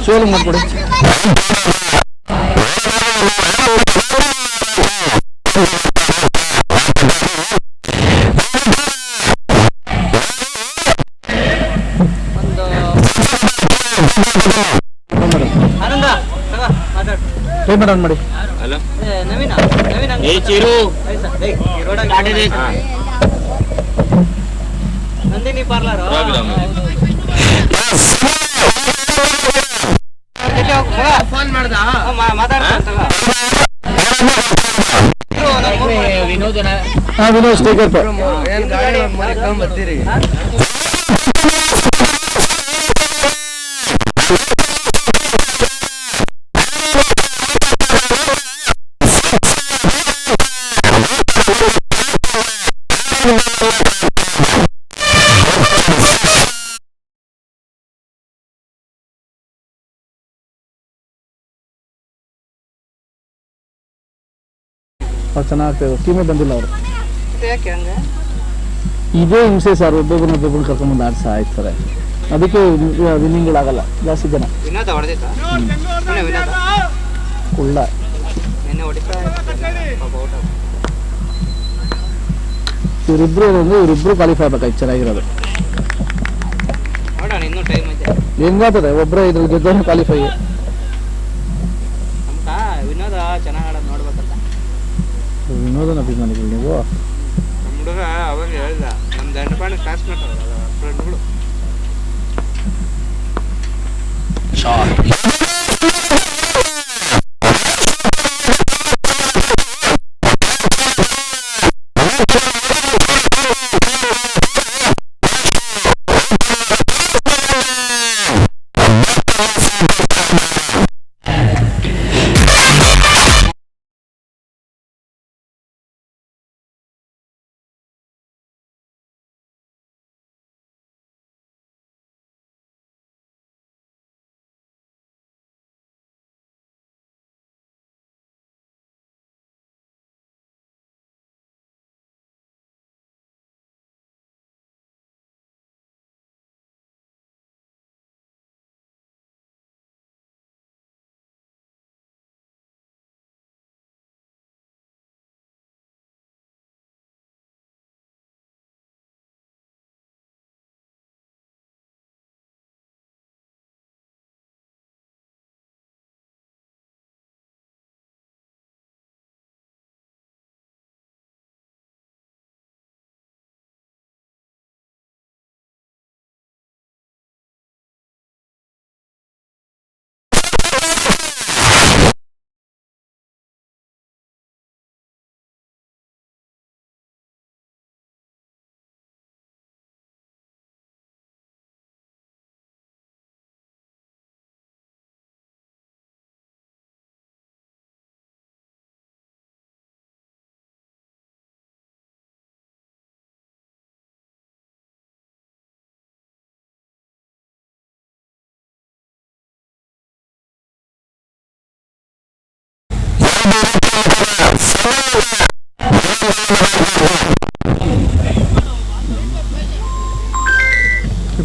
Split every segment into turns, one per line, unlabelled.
ಸೋಲು ಮಾಡ್ಕೊಡಿ. ಮೇಡಮ್ ಮಾಡಿ.
ಹಲೋ
ನವೀನ ನಂದಿನಿ ಪಾರ್ಲರ್
ಫೋನ್ ಮಾಡ್ದ
ವಿನೋದ್
ವಿನೋದ್ ಸ್ಟೇಕರ್
ಏನ್ ಗಾಡಿ ಮನೆ ಬರ್ತೀರಿ.
ಚೆನ್ನಾಗ್ತದೆ. ಟೀಮೇ ಬಂದಿಲ್ಲ ಅವರು.
ಯಾಕೆ ಹಂಗೆ?
ಇದೇ ಹಿಂಸೆ ಸರ್, ಒಬ್ಬೊಬ್ಬರನ್ನ ಕರ್ಕೊಂಡ್ಬಂದು ಆಡ್ಸ ಆಯ್ತಾರೆ. ಅದಕ್ಕೆ ವಿನ್ನಿಂಗ್ಗಳಾಗಲ್ಲ ಜಾಸ್ತಿ ಜನ.
ವಿನೋದ ಹೊಡೆದಿತ್ತ ವಿನೋದ
ಕುಳ್ಳ
ನಿನ್ನೆ ಹೊಡಿತಾ
ಇವರಿಬ್ರು ಕ್ವಾಲಿಫೈ ಆಗ್ಬೇಕಾಯ್ತು. ಚೆನ್ನಾಗಿರೋದು
ನೋಡೋಣ, ಇನ್ನೂ ಟೈಮ್ ಇದೆ.
ಹೆಂಗಾಗ್ತದೆ ಒಬ್ಬರೇ ಇದ್ರಲ್ಲಿ ಗೆದ್ದವನು ಕ್ವಾಲಿಫೈ.
ನಮ್ಕ ವಿನೋದ ಚೆನ್ನಾಗಿ ಆಡೋದು ನೋಡ್ಬೇಕಂತ.
ವಿನೋದನ ಅಭಿಮಾನಿಗಳು ನೀವು?
ನಮ್ಮ ಹುಡುಗ ಅವಾಗ ಹೇಳ್ದ, ನಮ್ಮ ದಂಡಪಾಣ ಕ್ಲಾಸ್ಮೇಟ್ ಫ್ರೆಂಡ್ಗಳು.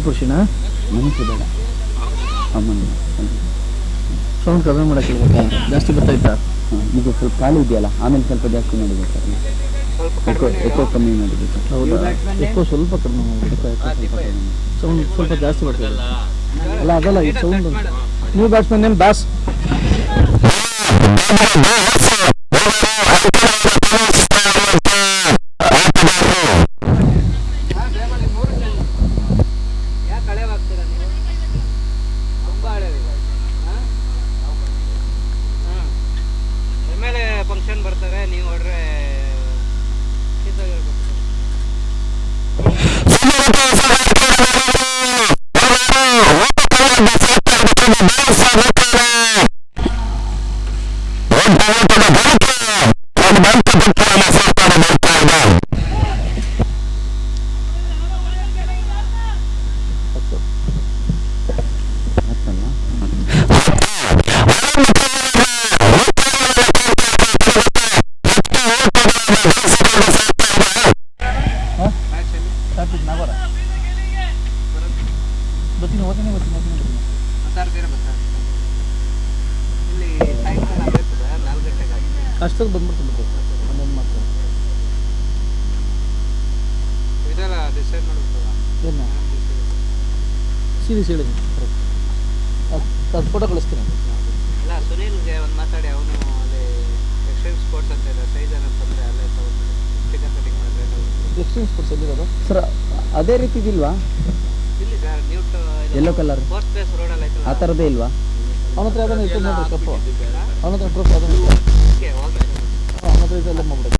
ಪುರುಷಿನ
ಮನಸ್ಸು ಬೇಡ ಅಮ್ಮನ
ಸೌಂಡ್ ಕಡಿಮೆ ಮಾಡೋಕ್ಕೆ ಜಾಸ್ತಿ ಬರ್ತಾಯ್ತಾ?
ಈಗ ಸ್ವಲ್ಪ ಖಾಲಿ ಇದೆಯಲ್ಲ, ಆಮೇಲೆ ಸ್ವಲ್ಪ ಜಾಸ್ತಿ ಮಾಡಬೇಕು ಸರ್. ಎಕೋ ಕಮ್ಮಿ ಮಾಡಬೇಕು.
ಹೌದಾ? ಎಕೋ ಸ್ವಲ್ಪ ಕಡಿಮೆ ಮಾಡಬೇಕು. ಸೌಂಡ್ ಸ್ವಲ್ಪ ಜಾಸ್ತಿ ಬರ್ತದೆ ಅಲ್ಲ? ಅದಲ್ಲ, ಈ ಸೌಂಡ್. ನೀವು ಬ್ಯಾಟ್ಸ್ಮನ್ ನೇಮ್ ಬ್ಯಾಸ್.
ಫಂಕ್ಷನ್ ಬರ್ತಾರೆ, ನೀವು ಹೊಡ್ರೆ
ಅಷ್ಟೊಂದು ಬಂದ್ಬಿಡ್ತೀನಿ ಒಂದೊಂದು ಮಾತ್ರ
ಇದೆಲ್ಲ ಡಿಸೈಡ್ ಮಾಡ್ಬಿಟ್ಟಲ್ಲ
ಏನು ಸೀರೀಸ್ ಹೇಳಿದ್ದೀನಿ ಕರೆಕ್ಟ್ ಅದು ಫೋಟೋ ಕಳಿಸ್ತೀನಿ
ಅಲ್ಲ ಸುನೀಲ್ಗೆ ಒಂದು ಮಾತಾಡಿ ಅವನು ಅಲ್ಲಿ ಎಕ್ಸ್ಟ್ರೀಮ್ ಸ್ಪೋರ್ಟ್ಸ್ ಅಂತ ಇದೆ ಸೈಜ್ ಏನಂತಂದರೆ ಅಲ್ಲೇ ತಗೊಂಡು ಫಿಗರ್ ಕಟಿಂಗ್ ಮಾಡಿದ್ರೆ
ಎಕ್ಸ್ಟ್ರೀಮ್ ಸ್ಪೋರ್ಟ್ಸ್ ಎಲ್ಲಿರೋದು
ಸರ್ ಅದೇ ರೀತಿದಿಲ್ವಾ
ಇಲ್ಲಿ ಸರ್ ನ್ಯೂಟ್
ಯೆಲ್ಲೋ ಕಲರ್
ಫೋರ್ತ್ ಪ್ಲೇಸ್ ರೋಡಲ್ಲಿ ಐತಲ್ಲ
ಆ ಥರದ್ದೇ ಇಲ್ವಾ?
ಅವನ ಹತ್ರ ಯಾವ್ದಾನ ಇತ್ತು ನೋಡ್ರಿ ಕಪ್ಪು ಅವನ ಹತ್ರ ಟ್ರೋಫಿ ಅದನ್ನು
ಓಕೆ ಹೋಗಿ
ಅವನ ಹತ್ರ ಇದೆಲ್ಲ ಮಾಡ್ಬಿಡೋದು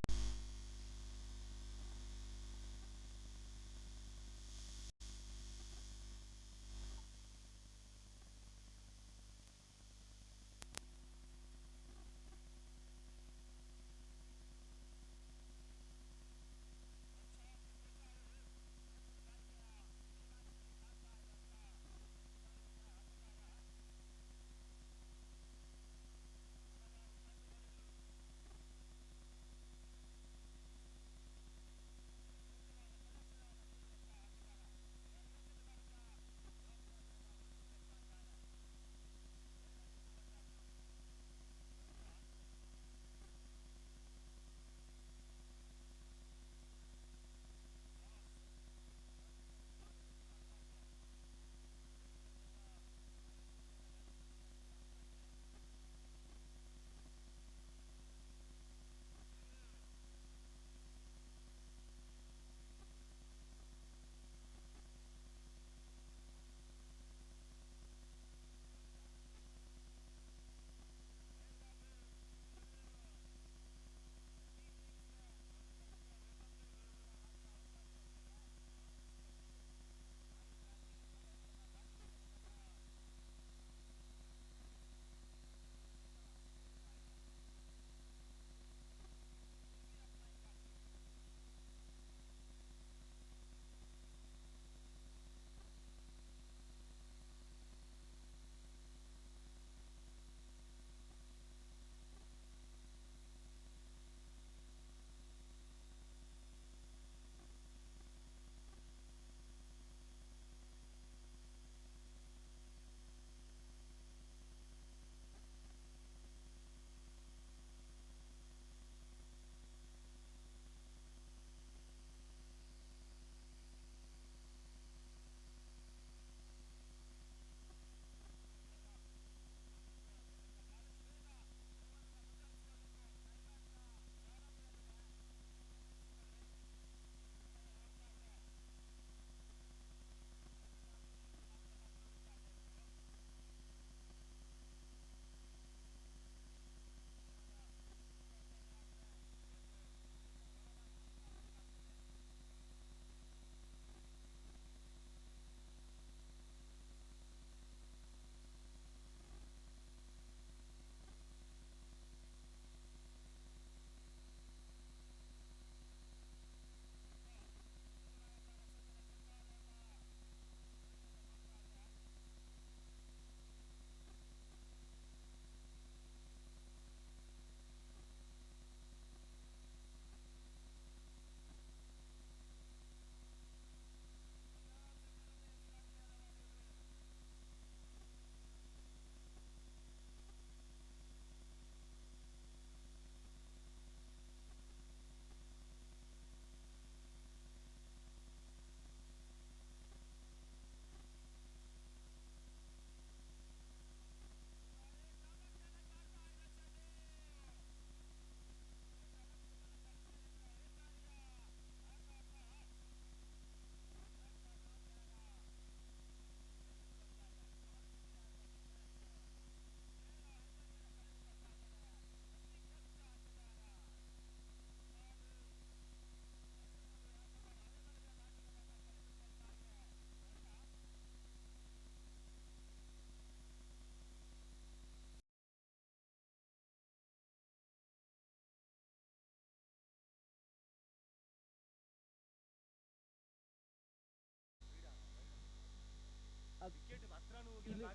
ಇಲ್ಲಿ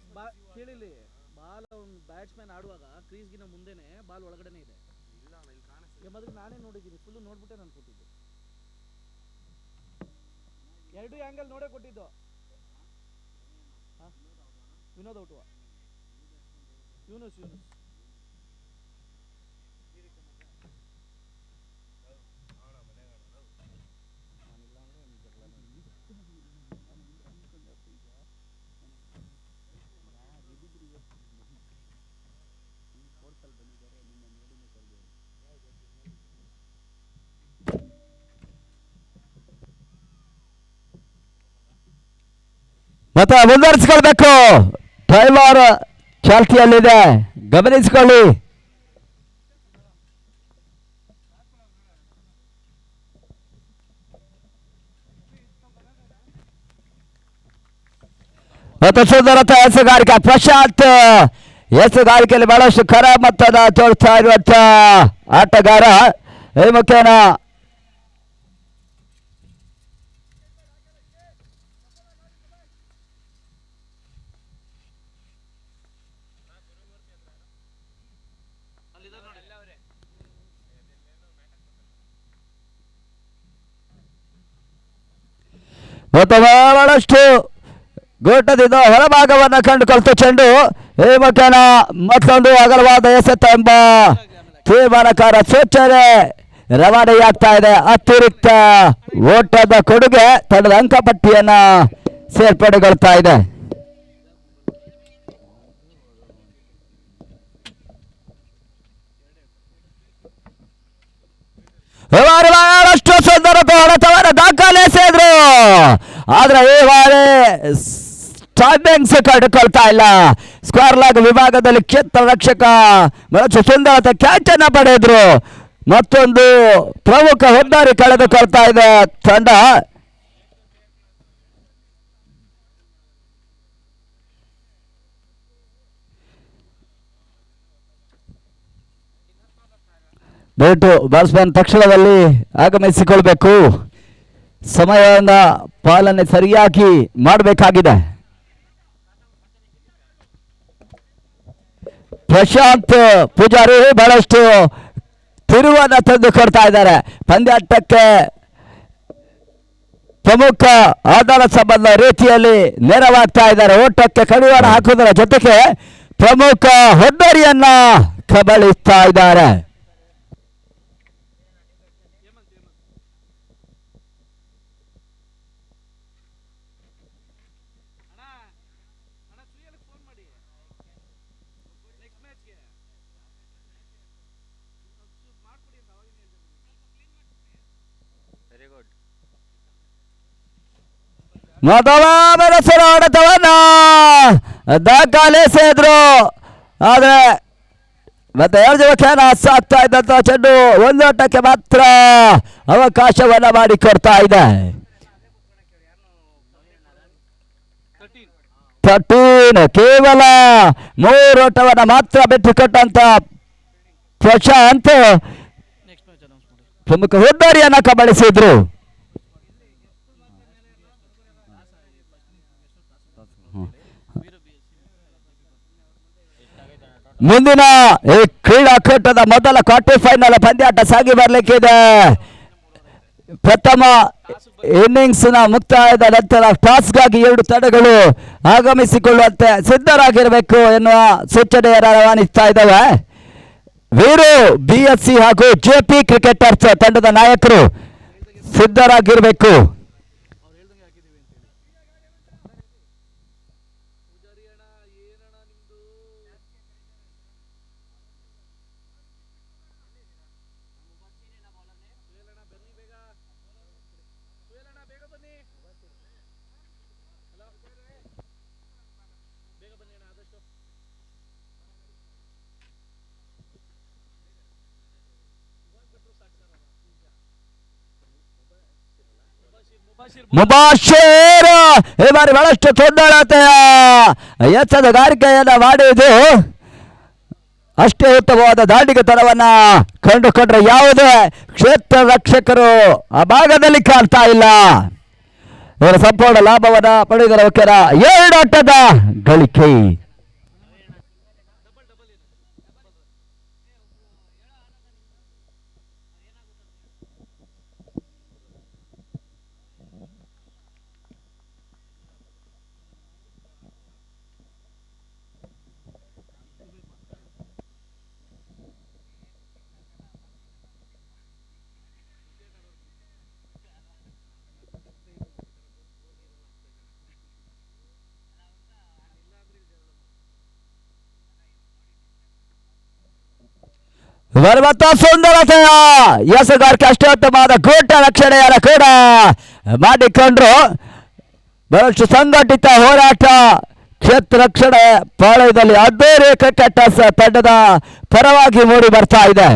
ಕೇಳಿಲಿ ಬಾಲ್ ಅವ್ನು ಬ್ಯಾಟ್ಸ್ಮನ್ ಆಡುವಾಗ ಕ್ರೀಸ್ಗಿನ ಮುಂದೆನೆ ಬಾಲ್ ಒಳಗಡೆನೆ ಇದೆ ಮೊದಲು ನಾನೇ ನೋಡಿದ್ದೀನಿ ಫುಲ್ಲು ನೋಡ್ಬಿಟ್ಟೆ ನಾನು ಕೊಟ್ಟಿದ್ದು ಎರಡು ಆ್ಯಂಗಲ್ ನೋಡೇ ಕೊಟ್ಟಿದ್ದು ಹಾಂ ವಿನೋದ್ ಔಟುವ ಯೂನುಸ್
ಮತ್ತೆ ಮುಂದುವರಿಸಿಕೊಳ್ಬೇಕು. ಡ್ರೈವರ್ ಚಾಲ್ತಿಯಲ್ಲಿದೆ, ಗಮನಿಸಿಕೊಳ್ಳಿ. ಮತ್ತು ಸುಂದರತೆ ಎಸುಗಾರಿಕೆ ಪ್ರಶಾಂತ್ ಎಸುಗಾರಿಕೆಯಲ್ಲಿ ಬಹಳಷ್ಟು ಕರ ಮೊತ್ತದ ತೋರಿಸ್ತಾ ಇರುವಂತ ಆಟಗಾರ. ಈ ಮುಖೇನ ಮತ್ತು ಬಹಳಷ್ಟು ಗೋಟದಿಂದ ಹೊರಭಾಗವನ್ನು ಕಂಡುಕೊಳ್ತು ಚೆಂಡು. ಈ ಮುಖೇನ ಮತ್ತೊಂದು ಅಗಲವಾದ ಎಸೆತ ಎಂಬ ತೀರ್ಮಾನಕಾರ ಸೂಚನೆ ರವಾನೆಯಾಗ್ತಾ ಇದೆ. ಅತಿರಿಕ್ತ ಓಟದ ಕೊಡುಗೆ ತಂಡದ ಅಂಕಪಟ್ಟಿಯನ್ನ ಸೇರ್ಪಡೆಗೊಳ್ತಾ ಇದೆ. ಬಹಳಷ್ಟು ಸುಂದರತೆ ಹೊಡೆತವನ್ನು ದಾಖಲಿಸಿದ್ರು, ಆದ್ರೆ ಈ ಬಾರಿ ಸ್ಟಾಂಡಿಂಗ್ಸ್ ಕಂಡುಕೊಳ್ತಾ ಇಲ್ಲ. ಸ್ಕ್ವೇರ್ ಲೆಗ್ ವಿಭಾಗದಲ್ಲಿ ಕ್ಷೇತ್ರ ರಕ್ಷಕ ಬಹಳ ಸುಂದರತೆ ಕ್ಯಾಚ್ ಅನ್ನ ಪಡೆದ್ರು. ಮತ್ತೊಂದು ಪ್ರಮುಖ ಹೆದ್ದಾರಿ ಕಳೆದುಕೊಳ್ತಾ ಇದೆ ತಂಡ. ದಯವಿಟ್ಟು ಬ್ಯಾಟ್ಸ್ಮನ್ ತಕ್ಷಣದಲ್ಲಿ ಆಗಮಿಸಿಕೊಳ್ಬೇಕು. ಸಮಯದ ಪಾಲನೆ ಸರಿಯಾಗಿ ಮಾಡಬೇಕಾಗಿದೆ. ಪ್ರಶಾಂತ್ ಪೂಜಾರಿ ಬಹಳಷ್ಟು ತಿರುವನ್ನ ತಂದು ಕೊಡ್ತಾ ಇದ್ದಾರೆ. ಪಂದ್ಯಾಟಕ್ಕೆ ಪ್ರಮುಖ ಆಧಾರ ಸಂಬಂಧ ರೀತಿಯಲ್ಲಿ ನೆರವಾಗ್ತಾ ಇದ್ದಾರೆ. ಓಟಕ್ಕೆ ಕಡಿವಾಣ ಹಾಕುವುದರ ಜೊತೆಗೆ ಪ್ರಮುಖ ಹೆದ್ದಾರಿಯನ್ನ ಕಬಳಿಸ್ತಾ ಇದ್ದಾರೆ.
Very good.
ಮೊದಲ ಬೆರಸರ ಹೊಡೆತವನ್ನ ದಾಖಲಿಸಿದ್ರು, ಆದ್ರೆ ಮತ್ತೆ 2 ಜನಕ್ಕೆ ಸಾಕ್ತಾ ಇದ್ದಂತ ಚೆಂಡು ಒಂದೋಟಕ್ಕೆ ಮಾತ್ರ ಅವಕಾಶವನ್ನ ಮಾಡಿಕೊಡ್ತಾ ಇದೆ. 13 ಕೇವಲ 3 ಓಟವನ್ನ ಮಾತ್ರ ಬಿಟ್ಟುಕೊಟ್ಟಂತ ಪ್ರಶಾಂತ್ ಪ್ರಮುಖ ಹೆದ್ದಾರಿಯನ್ನ ಕಬಳಿಸಿದ್ರು. ಮುಂದಿನ ಈ ಕ್ರೀಡಾಕೂಟದ ಮೊದಲ ಕ್ವಾರ್ಟರ್ ಫೈನಲ್ ಪಂದ್ಯಾಟ ಸಾಗಿ ಬರಲಿಕ್ಕಿದೆ. ಪ್ರಥಮ ಇನ್ನಿಂಗ್ಸ್ ನ ಮುಕ್ತಾಯದ ನಂತರ ಟಾಸ್ಗಾಗಿ 2 ತಂಡಗಳು ಆಗಮಿಸಿಕೊಳ್ಳುವಂತೆ ಸಿದ್ಧರಾಗಿರಬೇಕು ಎನ್ನುವ ಸೂಚನೆಯನ್ನು ರವಾನಿಸ್ತಾ ಇದ್ದಾವೆ. ವೀರು BSC ಹಾಗೂ JP ಕ್ರಿಕೆಟರ್ಸ್ ತಂಡದ ನಾಯಕರು ಸಿದ್ಧರಾಗಿರಬೇಕು. ಮುಬಾಶಿರ್ ಈ ಬಾರಿ ಬಹಳಷ್ಟು ತೊಂದರೆಯ ಎಚ್ಚರಗಾರಿಕೆಯನ್ನ ಮಾಡಿದ್ದು, ಅಷ್ಟೇ ಉತ್ತಮವಾದ ದಾಂಡಿಗತನವನ್ನ ಕಂಡುಕೊಂಡ್ರೆ ಯಾವುದೇ ಕ್ಷೇತ್ರ ರಕ್ಷಕರು ಆ ಭಾಗದಲ್ಲಿ ಕಾಣ್ತಾ ಇಲ್ಲ. ಇವರ ಸಂಪೂರ್ಣ ಲಾಭವನ್ನ ಪಡೆಯುವುದರ ಮುಖ್ಯರ 2 ಆಟದ ಗಳಿಕೆ. ಬರುವಂತ ಸುಂದರತೆಯ ಎಸೆಗಾರಿಕೆ ಅಷ್ಟೇ ಉತ್ತಮವಾದ ಗೂಟ ರಕ್ಷಣೆಯನ್ನು ಕೂಡ ಮಾಡಿಕೊಂಡ್ರು. ಬಹಳಷ್ಟು ಸಂಘಟಿತ ಹೋರಾಟ ಕ್ಷೇತ್ರ ರಕ್ಷಣೆ ಪಾಳಯದಲ್ಲಿ ಅದ್ದೂರಿ ಕ್ರಿಕೆಟ್ ತಂಡದ ಪರವಾಗಿ ಮೂಡಿ ಬರ್ತಾ ಇದೆ.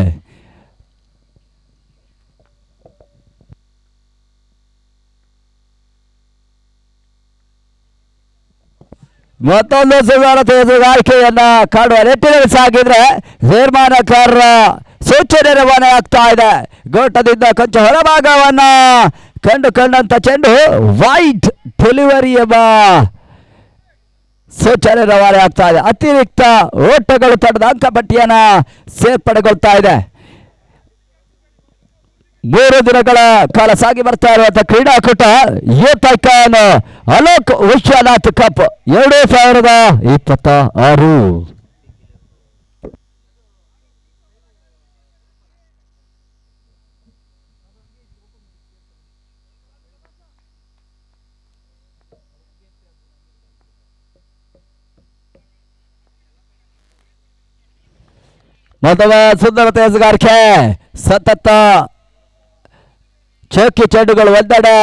ಮತ್ತೊಂದು ಸುಧಾರತೆ ಎದುರುಗಾರಿಕೆಯನ್ನ ಕಾಡುವ ನಿಟ್ಟಿನಲ್ಲಿ ಸಾಗಿದ್ರೆ ತೀರ್ಮಾನಕಾರರ ಸೂಚನೆ ರವಾನೆ ಆಗ್ತಾ ಇದೆ. ಗೋಟದಿಂದ ಕೊಂಚ ಹೊರಭಾಗವನ್ನ ಕಂಡುಕೊಂಡಂತ ಚೆಂಡು ವೈಟ್ ಡೆಲಿವರಿ ಎಂಬ ಸೂಚನೆ ರವಾನೆ ಆಗ್ತಾ ಇದೆ. ಅತಿರಿಕ್ತ ಓಟಗಳು ತಂಡದ ಅಂಕಪಟ್ಟಿಯನ್ನ ಸೇರ್ಪಡೆಗೊಳ್ತಾ ಇದೆ. 3 ದಿನಗಳ ಕಾಲ ಸಾಗಿ ಬರ್ತಾ ಇರುವಂತಹ ಕ್ರೀಡಾಕೂಟ youth icon Alok Vishwanath cup 2026. ಮೊದಲ ಸುಂದರತೆ ಎಸಗಾರಿಕೆ ಸತತ ಚೌಕಿ ಚೆಂಡುಗಳು ಒಂದೆಡೆ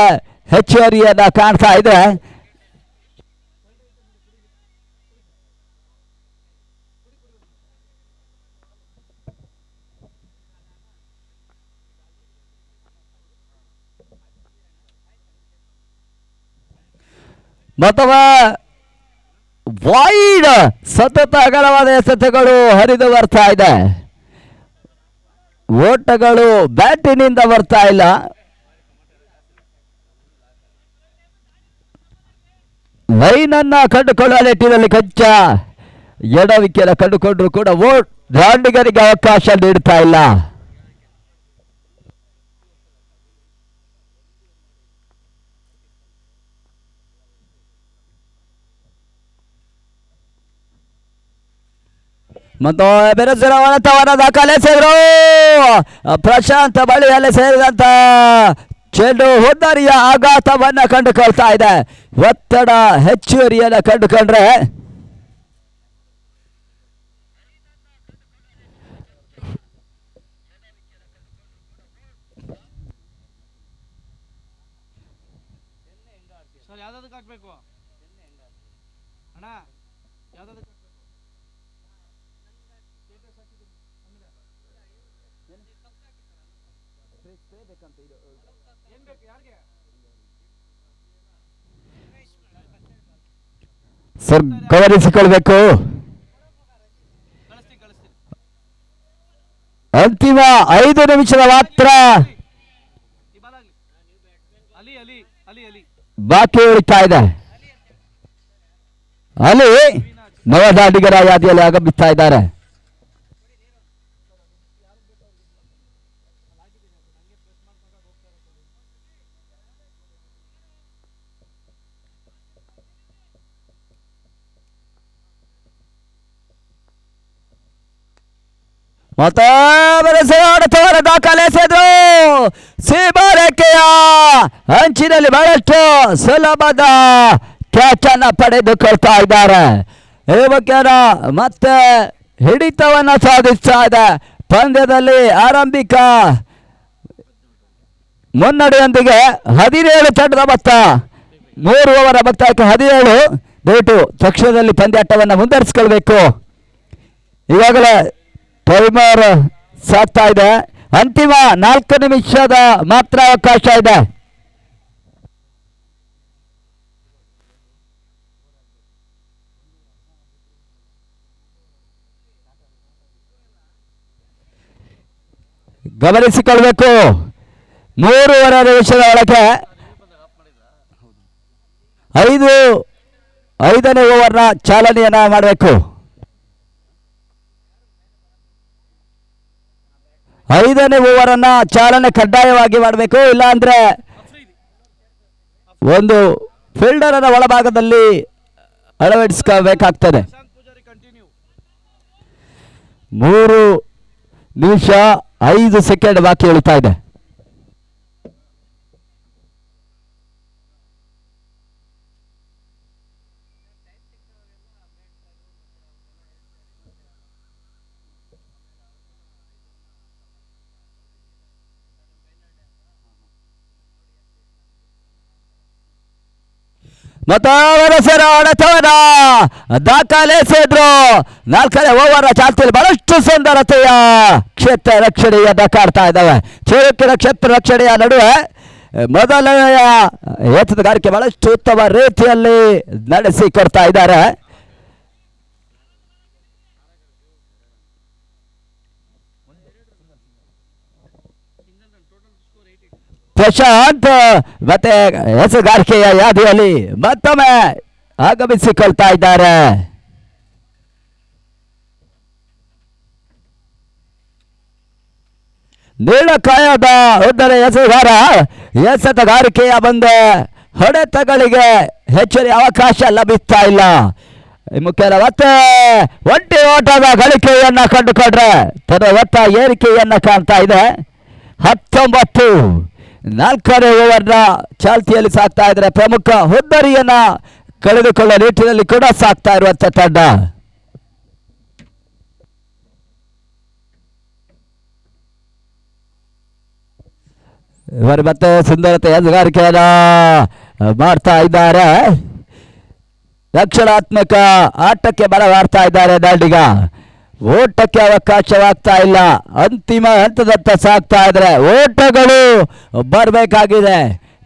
ಹೆಚ್ಚುವರಿಯನ್ನ ಕಾಣ್ತಾ ಇದೆ. ಮತ್ತೊಬ್ಬ ವೈಡ್ ಸತತ ಅಗಲವಾದ ಎಸೆತಗಳು ಹರಿದು ಬರ್ತಾ ಇದೆ. ಓಟಗಳು ಬ್ಯಾಟಿನಿಂದ ಬರ್ತಾ ಇಲ್ಲ. ಲೈನ್ ಅನ್ನ ಕಂಡುಕೊಳ್ಳುವ ನಿಟ್ಟಿನಲ್ಲಿ ಕೊಂಚ ಎಡವಿಕೆಯನ್ನು ಕಂಡುಕೊಂಡ್ರು ಕೂಡ ದಾಂಡಿಗರಿಗೆ ಅವಕಾಶ ನೀಡ್ತಾ ಇಲ್ಲ. ಮತ್ತು ಬೆರಸಿನ ಒಳತವನ ದಾಖಲಿಸಿದ್ರು. ಪ್ರಶಾಂತ್ ಬಳಿಯಲ್ಲಿ ಸೇರಿದಂತ ಚೆಂಡು ಹೊದ್ದರಿಯ ಆಘಾತವನ್ನ ಕಂಡುಕೊಳ್ತಾ ಇದೆ. ಒತ್ತಡ ಹೆಚ್ಚುವರಿಯನ್ನ ಕಂಡುಕೊಂಡ್ರೆ
ಸರ್ ಯಾವ್ದಾದಕ್ಕೆ ಹಾಕ್ಬೇಕು ಅಣ್ಣ? ಯಾವ್ದಾದಕ್ಕೆ
ಸರ್ ಗಮನಿಸಿಕೊಳ್ಬೇಕು. ಅಂತಿಮ 5 ನಿಮಿಷದ ಮಾತ್ರ ಬಾಕಿ ಉಳಿತಾ ಇದೆ. ಅಲ್ಲಿ ನವದಾಂಡಿಗರ ಯಾದಿಯಲ್ಲಿ ಆಗಮಿಸ್ತಾ ಇದ್ದಾರೆ. ಮತ್ತೆ ದಾಖಲಿಸಿದ್ರು. ಸೀಮಾರೇಖೆಯ ಅಂಚಿನಲ್ಲಿ ಬಹಳಷ್ಟು ಸುಲಭದ ಕ್ಯಾಚ್ ಅನ್ನ ಪಡೆದುಕೊಳ್ತಾ ಇದ್ದಾರೆ. ಯುವಕರ ಮತ್ತೆ ಹಿಡಿತವನ್ನ ಸಾಧಿಸ್ತಾ ಇದೆ. ಪಂದ್ಯದಲ್ಲಿ ಆರಂಭಿಕ ಮುನ್ನಡೆಯೊಂದಿಗೆ 17 ತಂಡದ ಮೊತ್ತ, 3 ಓವರ್ ಮೊತ್ತಕ್ಕೆ 17. ದಯವಿಟ್ಟು ತಕ್ಷಣದಲ್ಲಿ ಪಂದ್ಯಾಟವನ್ನು ಮುಂದುವರಿಸಿಕೊಳ್ಬೇಕು. ಈಗಾಗಲೇ ಟೈಮರ್ ಸಾಗ್ತಾ ಇದೆ. ಅಂತಿಮ 4 ನಿಮಿಷದ ಮಾತ್ರ ಅವಕಾಶ ಇದೆ. ಗಮನಿಸಿಕೊಳ್ಬೇಕು. 3.5 ನಿಮಿಷದ ಒಳಗೆ 5ನೇ ಓವರ್ನ ಚಾಲನೆಯನ್ನ ಮಾಡಬೇಕು. 5ನೇ ಓವರ್ ಅನ್ನ ಚಾಲನೆ ಕಡ್ಡಾಯವಾಗಿ ಮಾಡಬೇಕು. ಇಲ್ಲ ಅಂದ್ರೆ ಒಂದು ಫೀಲ್ಡರ್ ಅನ್ನ ಒಳಭಾಗದಲ್ಲಿ ಅಳವಡಿಸಬೇಕಾಗ್ತದೆ. 3 ನಿಮಿಷ 5 ಸೆಕೆಂಡ್ ಬಾಕಿ ಉಳಿತಾ ಇದೆ. ಮತ್ತು ಅವರ ಸರ ಹೊಡೆತವನ ದಾಖಲಿಸಿದ್ರು. 4ನೇ ಓವರ್ ಚಾಲ್ತಿಯಲ್ಲಿ ಬಹಳಷ್ಟು ಸುಂದರತೆಯ ಕ್ಷೇತ್ರ ರಕ್ಷಣೆಯನ್ನ ಕಾಡ್ತಾ ಇದ್ದಾವೆ. ಚುರುಕಿನ ಕ್ಷೇತ್ರ ರಕ್ಷಣೆಯ ನಡುವೆ ಮೊದಲನೆಯ ಎತ್ತುಗಾರಿಕೆ ಬಹಳಷ್ಟು ಉತ್ತಮ ರೀತಿಯಲ್ಲಿ ನಡೆಸಿಕೊಡ್ತಾ ಇದ್ದಾರೆ. ಪ್ರಶಾಂತ್ ಮತ್ತೆ ಎತ್ತುಗಾರಿಕೆಯ ಯಾದಿಯಲ್ಲಿ ಮತ್ತೊಮ್ಮೆ ಆಗಮಿಸಿಕೊಳ್ತಾ ಇದ್ದಾರೆ. ನೀಳಕಾಯದ ಉದ್ದರ ಎಸೆಗಾರ ಎಸೆತಗಾರಿಕೆಯ ಮುಂದೆ ಹೊಡೆತಗಳಿಗೆ ಹೆಚ್ಚಿನ ಅವಕಾಶ ಲಭಿಸ್ತಾ ಇಲ್ಲ. ಮುಖ್ಯ ಮತ್ತೆ ಒಂಟಿ ಓಟದ ಗಳಿಕೆಯನ್ನ ಕಂಡುಕೊಂಡ್ರೆ ತನ್ನ ಒತ್ತ ಏರಿಕೆಯನ್ನ ಕಾಣ್ತಾ ಇದೆ. 19 4ನೇ ಓವರ್ನ ಚಾಲ್ತಿಯಲ್ಲಿ ಸಾಕ್ತಾ ಇದ್ರೆ ಪ್ರಮುಖ ಹುದ್ದರಿಯನ್ನ ಕಳೆದುಕೊಳ್ಳುವ ನಿಟ್ಟಿನಲ್ಲಿ ಕೂಡ ಸಾಕ್ತಾ ಇರುವಂತ ತಂಡ. ಇವರು ಮತ್ತೆ ಸುಂದರತೆ ಎದುಗಾರಿಕೆಯನ್ನ ಮಾಡ್ತಾ ಇದ್ದಾರೆ. ರಕ್ಷಣಾತ್ಮಕ ಆಟಕ್ಕೆ ಬಲವಾಡ್ತಾ ಇದ್ದಾರೆ ದಾಂಡಿಗ. ಓಟಕ್ಕೆ ಅವಕಾಶವಾಗ್ತಾ ಇಲ್ಲ. ಅಂತಿಮ ಹಂತದತ್ತ ಸಾಗ್ತಾ ಇದ್ರೆ ಓಟಗಳು ಬರಬೇಕಾಗಿದೆ.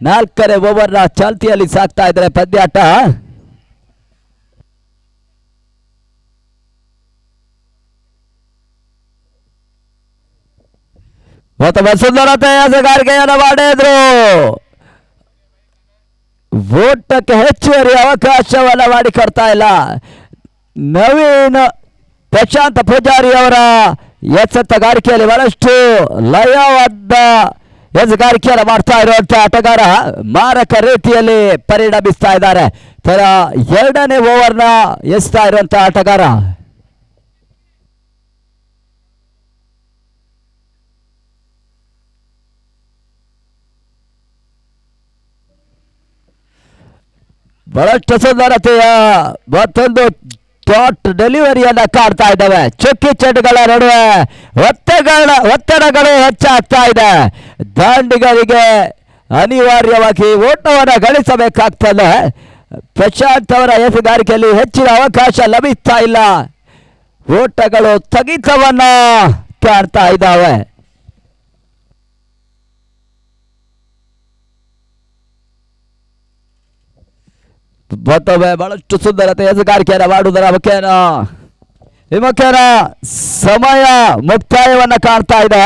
4ನೇ ಓವರ್ನ ಚಾಲ್ತಿಯಲ್ಲಿ ಸಾಗ್ತಾ ಇದ್ರೆ ಪಂದ್ಯಾಟ. ಮತ್ತೊಮ್ಮೆ ಸುಂದರತೆ ಎಸೆಗಾರಿಕೆಯನ್ನು ಮಾಡಿದ್ರು. ಓಟಕ್ಕೆ ಹೆಚ್ಚುವರಿ ಅವಕಾಶವನ್ನ ಮಾಡಿಕೊಡ್ತಾ ಇಲ್ಲ. ನವೀನ್ ಪ್ರಶಾಂತ್ ಪೂಜಾರಿ ಅವರ ಎಸೆತಗಾರಿಕೆಯಲ್ಲಿ ಬಹಳಷ್ಟು ಲಯವಾದ ಎಸೆಗಾರಿಕೆಯನ್ನು ಮಾಡ್ತಾ ಇರುವಂತಹ ಆಟಗಾರ ಮಾರಕ ರೀತಿಯಲ್ಲಿ ಪರಿಣಮಿಸ್ತಾ ಇದ್ದಾರೆ. ತರ 2ನೇ ಓವರ್ನ ಎಸ್ತಾ ಇರುವಂತಹ ಆಟಗಾರ. ಬಹಳಷ್ಟು ಸುಂದರತೆಯ ಮತ್ತೊಂದು ಶಾಟ್ ಡೆಲಿವರಿಯನ್ನ ಕಾಡ್ತಾ ಇದ್ದಾವೆ. ಚುಕ್ಕಿ ಚೆಂಡುಗಳ ನಡುವೆ ಒತ್ತಡಗಳು ಹೆಚ್ಚಾಗ್ತಾ ಇದೆ. ದಾಂಡಿಗರಿಗೆ ಅನಿವಾರ್ಯವಾಗಿ ಓಟವನ್ನು ಗಳಿಸಬೇಕಾಗ್ತದೆ. ಪ್ರಶಾಂತ್ ಅವರ ಎಸೆಗಾರಿಕೆಯಲ್ಲಿ ಹೆಚ್ಚಿನ ಅವಕಾಶ ಲಭಿಸ್ತಾ ಇಲ್ಲ. ಓಟಗಳು ಸ್ಥಗಿತವನ್ನ ಕಾಡ್ತಾ ಇದ್ದಾವೆ. ಮತ್ತೊಮ್ಮೆ ಬಹಳಷ್ಟು ಸುಂದರತೆ ಎಸೆಗಾರಿಕೆಯನ್ನು ಮಾಡುವುದರ ಮುಖೇನ ಸಮಯ ಮುಕ್ತಾಯವನ್ನ ಕಾಣ್ತಾ ಇದೆ.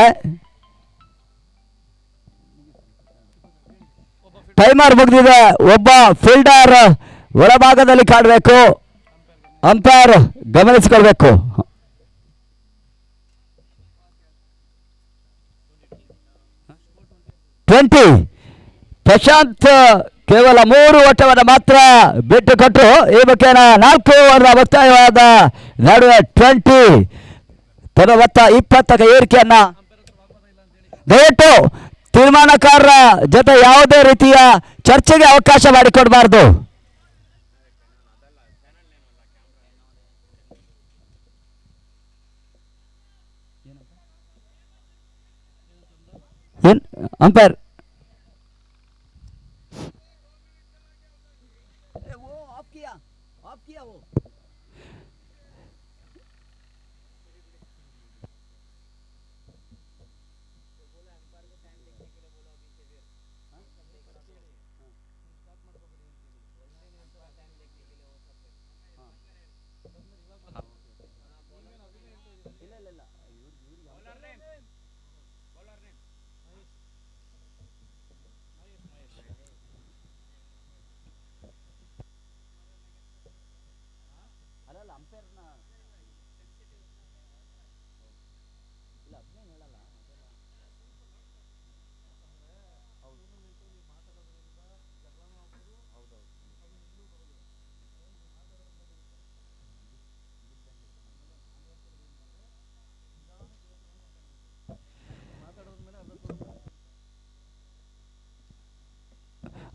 ಟೈಮರ್ ಮುಗಿದಿದೆ. ಒಬ್ಬ ಫೀಲ್ಡರ್ ಒಳಭಾಗದಲ್ಲಿ ಕಾಣಬೇಕು. ಅಂಪೈರ್ ಗಮನಿಸಿಕೊಳ್ಬೇಕು. 20 ಪ್ರಶಾಂತ್ ಕೇವಲ 3 ಓಟವನ್ನು ಮಾತ್ರ ಬಿಟ್ಟುಕೊಟ್ಟರು. ಈ ಮುಖೇನ 4 ಓವರ್ನ ಮುಕ್ತಾಯವಾದ ನಡುವೆ 20 ತನ್ನ ಮೊತ್ತ 20ಕ್ಕೆ ಏರಿಕೆಯನ್ನ. ದಯವಿಟ್ಟು ತೀರ್ಮಾನಕಾರರ ಜೊತೆ ಯಾವುದೇ ರೀತಿಯ ಚರ್ಚೆಗೆ ಅವಕಾಶ ಮಾಡಿಕೊಡಬಾರ್ದು. ಅಂಪೈರ್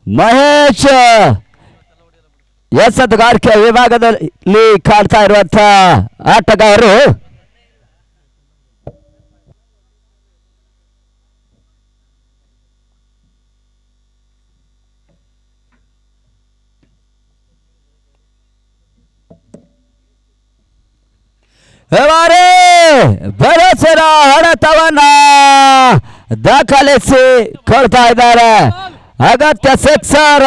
ಮಹೇಶ್ ಎಸೆತಗಾರಿಕೆ ವಿಭಾಗದಲ್ಲಿ ಕಾಡ್ತಾ ಇರುವಂತಹ ಆಟಗಾರರು ಎವಾರೇ ಭರಸರ ಹೊಡೆತವನ್ನ ದಾಖಲಿಸಿ ಕೊಡ್ತಾ ಇದ್ದಾರೆ. ಅಗತ್ಯ ಸಿಕ್ಸರ್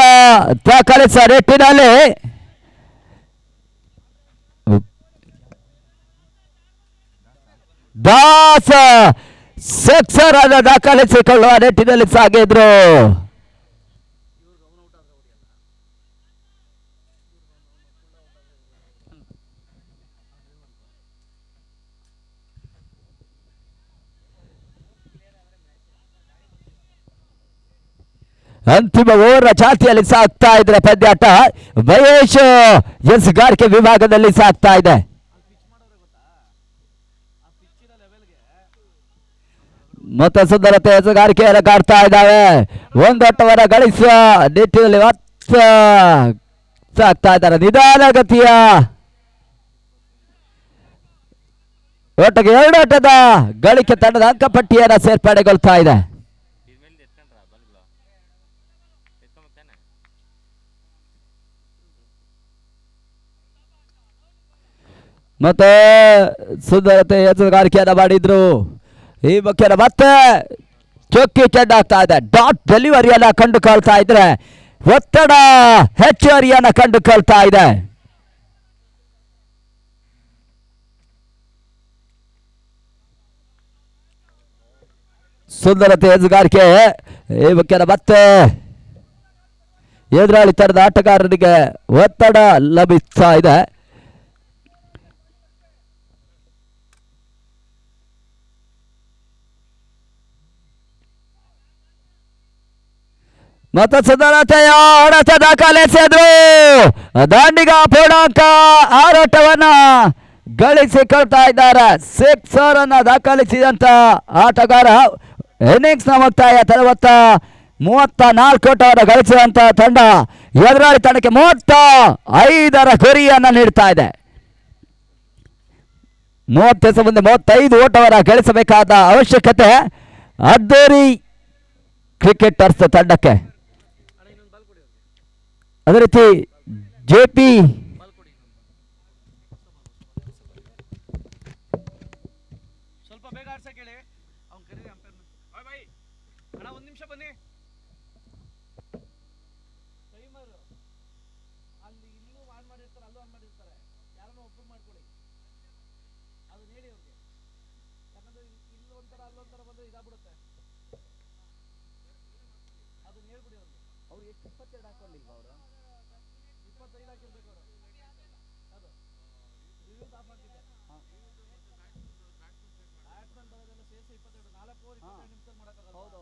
ದಾಖಲಿಸ ನಿಟ್ಟಿನಲ್ಲಿ ದಾಸ ಸಿಕ್ಸರ್ ಅನ್ನು ದಾಖಲಿಸಿಕೊಳ್ಳುವ ನಿಟ್ಟಿನಲ್ಲಿ ಸಾಗಿದ್ರು. ಅಂತಿಮ ಓವರ್ ಚಾತಿಯಲ್ಲಿ ಸಾಗ್ತಾ ಇದ್ರೆ ಪಂದ್ಯಾಟ. ಮಹೇಶ್ ಎಸ್ಗಾರಿಕೆ ವಿಭಾಗದಲ್ಲಿ ಸಾಗ್ತಾ ಇದೆ. ಮತ್ತೆ ಸುಂದರತೆ ಎಸಗಾರಿಕೆಯನ್ನು ಕಾಡ್ತಾ ಇದ್ದಾವೆ. ಒಂದೊಟ್ಟವರ ಗಳಿಸುವ ನಿಟ್ಟಿನಲ್ಲಿ ಸಾಗ್ತಾ ಇದ್ದಾರೆ. ನಿಧಾನಗತಿಯ ಒಟ್ಟಿಗೆ 2 ಆಟದ ಗಳಿಕೆ ತಂಡದ ಅಂಕಪಟ್ಟಿಯನ್ನು ಸೇರ್ಪಡೆಗೊಳ್ತಾ ಇದೆ. ಮತ್ತೆ ಸುಂದರತೆ ಎಸಗಾರಿಕೆಯನ್ನು ಮಾಡಿದ್ರು. ಈ ಮುಖ್ಯನ ಮತ್ತೆ ಚೊಕ್ಕಿ ಚೆಂಡಾಗ್ತಾ ಇದೆ. ಡಾಟ್ ಡೆಲಿವರಿಯನ್ನ ಕಂಡುಕೊಳ್ತಾ ಇದ್ರೆ ಒತ್ತಡ ಹೆಚ್ಚುವರಿಯನ್ನ ಕಂಡುಕೊಳ್ತಾ ಇದೆ. ಸುಂದರತೆ ಎದುಗಾರಿಕೆ ಈ ಮುಖ್ಯನ ಮತ್ತೆ ಎದುರಾಳಿ ತರದ ಆಟಗಾರರಿಗೆ ಒತ್ತಡ ಲಭಿಸ್ತಾ ಇದೆ. ಮತ್ತು ಸುಂದರತೆಯ ಹೊಡೆತ ದಾಖಲಿಸಿದ್ರು. ದಾಂಡಿಗ ಪೂರ್ಣಾಂಕ ಆರೋಟವನ್ನ ಗಳಿಸಿಕೊಳ್ತಾ ಇದ್ದಾರೆ. ಸಿಕ್ಸರ್ ಅನ್ನ ದಾಖಲಿಸಿದಂತ ಆಟಗಾರ ಇನ್ನಿಂಗ್ಸ್ ನ ಮುಕ್ತಾಯ 34 ಓಟವನ್ನು ಗಳಿಸಿದಂತ ತಂಡ ಎದುರಾಳಿ ತಂಡಕ್ಕೆ 35ರ ಗುರಿಯನ್ನ ನೀಡ್ತಾ ಇದೆ. 30 ಮುಂದೆ 35 ಓಟವನ್ನು ಗಳಿಸಬೇಕಾದ ಅವಶ್ಯಕತೆ ಅದ್ದೂರಿ ಕ್ರಿಕೆಟರ್ಸ್ ತಂಡಕ್ಕೆ. ಅದೇ ರೀತಿ JP
ಸ್ವಲ್ಪ ಬೇಗ ಆಡ್ಸಕ್ಕೆ ಹೇಳಿ. ಅವ್ನು ಕರೀರಿ ಅಂಪೈರ್. ಅಣ್ಣ 1 ನಿಮಿಷ ಬನ್ನಿ. ಟೈಮರ್ ಅಲ್ಲಿ ಇಲ್ಲೂ ಆನ್ ಮಾಡಿರ್ತಾರೆ, ಅಲ್ಲೂ ಆನ್ ಮಾಡಿರ್ತಾರೆ. ಯಾರನ್ನ ಒಪ್ಪಿಗೆ ಮಾಡ್ಕೊಳ್ಳಿ. ಅದನ್ನ ಹೇಳಿ ಅವ್ರಿಗೆ. ಯಾಕಂದ್ರೆ ಇಲ್ಲಿ ಒಂಥರ ಅಲ್ಲೊಂಥರ ಬಂದ್ರೆ ಇದಾಗ್ಬಿಡುತ್ತೆ. ಅದನ್ನ ಹೇಳ್ಬಿಡಿ ಅವ್ರಿಗೆ.
ಅವ್ರು ಎಷ್ಟು 22 ಹಾಕೊಂಡಿಲ್ವಾ ಅವರು?
25 ಹಾಕಿರ್ಬೇಕು ಅವರು. ಅದು ರಿವ್ಯೂ ಆಫ್ ಹಾಕಿದ್ದೆ. ಬ್ಯಾಟ್ಸ್ಮನ್ ಬರೋದೆಲ್ಲ ಸೇರಿಸಿ 22 4 ಓವರ್ 22 ನಿಮಿಷದಲ್ಲಿ ಮಾಡೋಕ್ಕಾಗಲ್ಲ.
ಹೌದು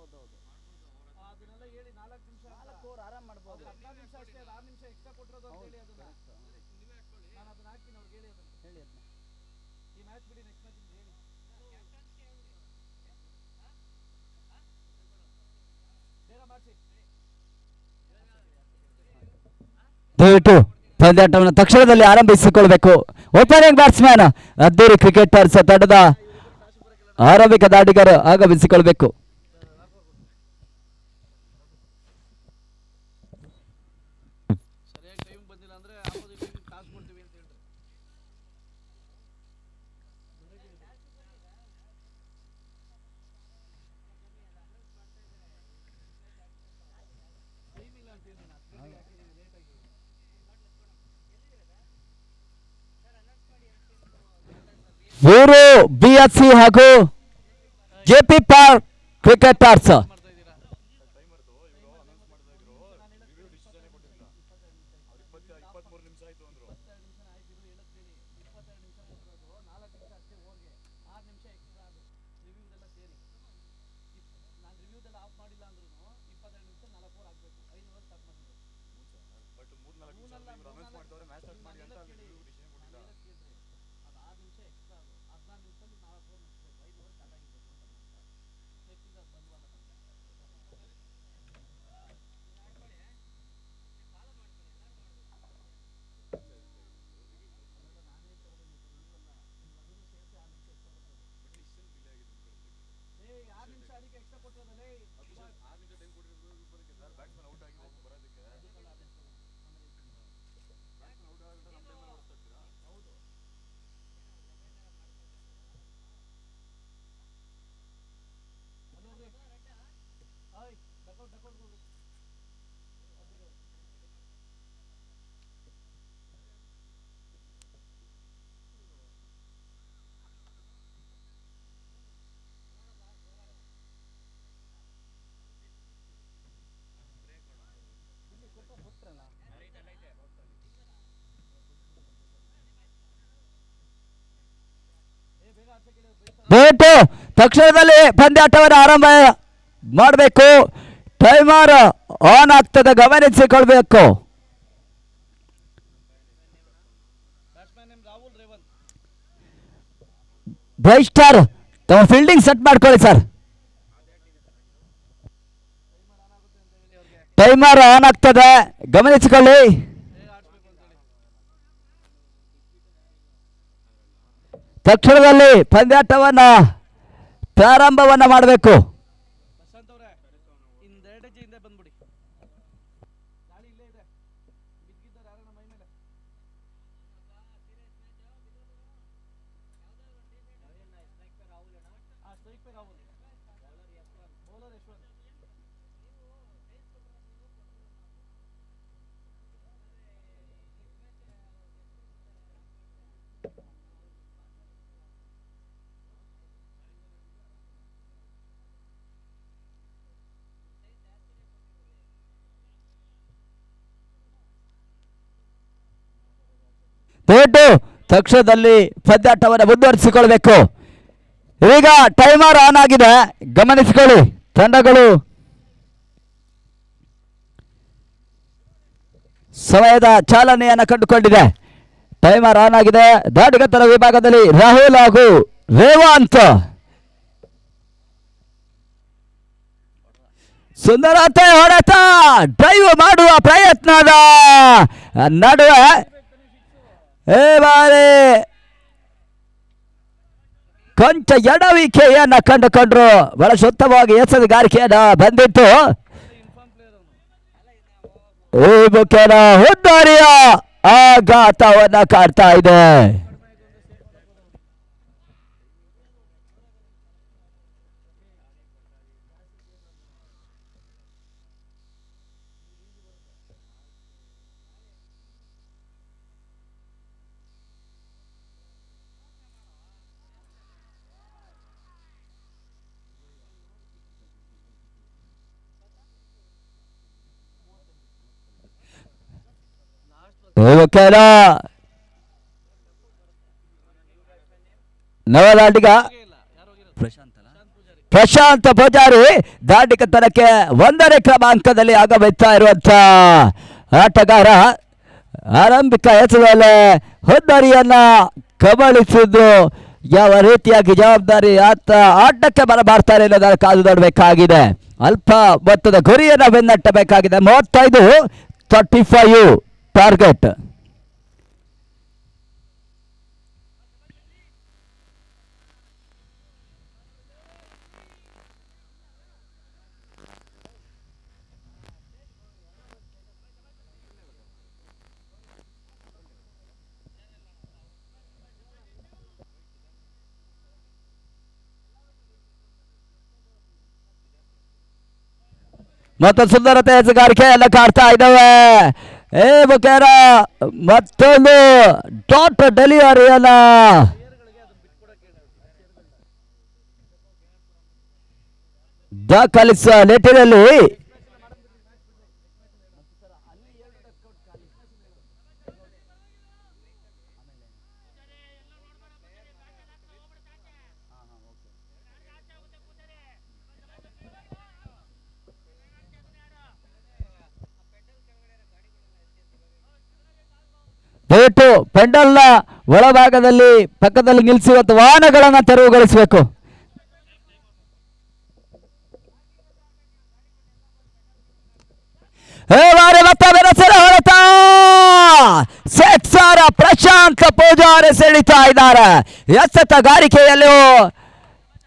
ಅದನ್ನೆಲ್ಲ ಹೇಳಿ 4 ನಿಮಿಷ
4 ಓವರ್ ಆರಾಮ್ ಮಾಡ್ಬೋದು.
16 ನಿಮಿಷ ಅಷ್ಟೇ. 6 ನಿಮಿಷ ಎಕ್ಸ್ಟ್ರಾ ಕೊಟ್ಟಿರೋದು ಅಂತ ಹೇಳಿ ಅದನ್ನ ನಾನು ಅದನ್ನ ಹಾಕ್ತೀನಿ. ಅವ್ರಿಗೆ ಹೇಳಿ ಅದನ್ನ.
ಹೇಳಿ ಅದನ್ನ.
ಈ ಮ್ಯಾಚ್ ಬಿಡಿ, ನೆಕ್ಸ್ಟ್ ಮ್ಯಾಚ್ ಹೇಳಿ. ಬೇಗ ಮಾಡಿಸಿ.
ದಯವಿಟ್ಟು ಪಂದ್ಯಾಟವನ್ನು ತಕ್ಷಣದಲ್ಲಿ ಆರಂಭಿಸಿಕೊಳ್ಬೇಕು. ಓಪನಿಂಗ್ ಬ್ಯಾಟ್ಸ್ಮನ್ ಅದ್ದೂರಿ ಕ್ರಿಕೆಟರ್ಸ್ ತಂಡದ ಆರಂಭಿಕ ದಾಂಡಿಗರು ಆಗಮಿಸಿಕೊಳ್ಬೇಕು.
ಸರಿಯಾಗಿ ಟೈಮ್ ಬಂದಿಲ್ಲ ಅಂದ್ರೆ ಆಪೋಸಿಟ್ ಟೀಮ್ ಕಾಸು ಕೊಡ್ತೀವಿ ಅಂತ ಹೇಳ್ತಾರೆ. ಟೈಮ್ ಇಲ್ಲ ಅಂತ ಹೇಳಿ ಲೇಟ್ ಆಗಿ.
ಇವರು BSC ಹಾಗೂ JP ಪಾರ್ಕ್ ಕ್ರಿಕೆಟರ್ಸ್. ದಯವಿಟ್ಟು ತಕ್ಷಣದಲ್ಲಿ ಪಂದ್ಯಾಟವನ್ನು ಆರಂಭ ಮಾಡಬೇಕು. ಟೈಮರ್ ಆನ್ ಆಗ್ತದೆ, ಗಮನಿಸಿಕೊಳ್ಬೇಕು.
Batsman name Rahul Revan.
Bright star ತಮ್ಮ ಫೀಲ್ಡಿಂಗ್ ಸೆಟ್ ಮಾಡ್ಕೊಳ್ಳಿ ಸರ್. ಟೈಮರ್ ಆನ್ ಆಗ್ತದೆ, ಗಮನಿಸಿಕೊಳ್ಳಿ. ತಕ್ಷಣದಲ್ಲಿ ಪಂದ್ಯಾಟವನ್ನ ಪ್ರಾರಂಭವನ್ನ ಮಾಡಬೇಕು.
ಪ್ರಶಾಂತ್ ಅವರೇ ಇನ್ನೆರಡು ಹೆಜ್ಜೆ ಹಿಂದೆ ಬಂದ್ಬಿಡಿ. ಗಾಳಿ ಇಲ್ಲೇ ಇದೆ, ಬಿದ್ದಿದ್ದಾರೆ ಯಾರನ್ನ ಮೈ ಮೇಲೆ. Strike pay Rahul, bowler Yashwant.
ದಯವಿಟ್ಟು ತಕ್ಷಣದಲ್ಲಿ ಪಂದ್ಯಾಟವನ್ನು ಮುಂದುವರಿಸಿಕೊಳ್ಬೇಕು. ಈಗ ಟೈಮರ್ ಆನ್ ಆಗಿದೆ, ಗಮನಿಸಿಕೊಳ್ಳಿ. ತಂಡಗಳು ಸಮಯದ ಚಾಲನೆಯನ್ನು ಕಂಡುಕೊಂಡಿದೆ. ಟೈಮರ್ ಆನ್ ಆಗಿದೆ. ದಾಂಡಿಗತರ ವಿಭಾಗದಲ್ಲಿ ರಾಹುಲ್ ಹಾಗೂ ರೇವಂತ್. ಸುಂದರತೆ ಹೊಡೆತ, ಡ್ರೈವ್ ಮಾಡುವ ಪ್ರಯತ್ನದ ನಡುವೆ ಬಾರಿ ಕೊಂಚ ಎಡವಿಕೆಯನ್ನ ಕಂಡುಕೊಂಡ್ರು. ಬಹಳ ಶುದ್ಧವಾಗಿ ಎಸೆದುಗಾರಿಕೆಯನ್ನ ಬಂದಿತ್ತು. ಈ ಮುಖೇನ ಹುದ್ದಾರಿಯ ಆಘಾತವನ್ನ ಕಾಡ್ತಾ ಇದೆ. ಮುಖೇನ ನವದಾಂಡಿಗ ಪ್ರಶಾಂತ್ ಪೂಜಾರಿ ದಾಂಡಿಗತನಕ್ಕೆ 1ನೇ ಕ್ರಮಾಂಕದಲ್ಲಿ ಆಗಮಿಸ್ತಾ ಇರುವಂತ ಆಟಗಾರ. ಆರಂಭಿಕ ಎಸೆದಲ್ಲಿ ಹುದ್ದಾರಿಯನ್ನ ಕಬಳಿಸಿದ್ದು ಯಾವ ರೀತಿಯಾಗಿ ಜವಾಬ್ದಾರಿ ಆಟಕ್ಕೆ ಬರಬಾರ್ತಾರೆ ಅನ್ನೋದನ್ನು ಕಾದು ನೋಡಬೇಕಾಗಿದೆ. ಅಲ್ಪ ಮೊತ್ತದ ಗುರಿಯನ್ನು ಬೆನ್ನಟ್ಟಬೇಕಾಗಿದೆ. 35 ಟಾರ್ಗೆಟ್. ಮತ್ತು ಸುಂದರತೆ ಎಸೆಗಾರಿಕೆಯನ್ನು ಕಾಡ್ತಾ ಇದ್ದಾವೆ. ಮುಖೇನ ಮತ್ತೊಂದು ಡಾಟ್ ಡೆಲಿವರಿಯನ್ನ ದಾಖಲಿಸುವ ನಿಟ್ಟಿನಲ್ಲಿ ದಯವಿಟ್ಟು ಪೆಂಡಲ್ನ ಒಳಭಾಗದಲ್ಲಿ ಪಕ್ಕದಲ್ಲಿ ನಿಲ್ಲಿಸುವಂತ ವಾಹನಗಳನ್ನು ತೆರವುಗೊಳಿಸಬೇಕು. ಪ್ರಶಾಂತ್ ಪೂಜಾರಿ ಸೆಳಿತಾ ಇದ್ದಾರೆ. ಎಸೆತಗಾರಿಕೆಯಲ್ಲೂ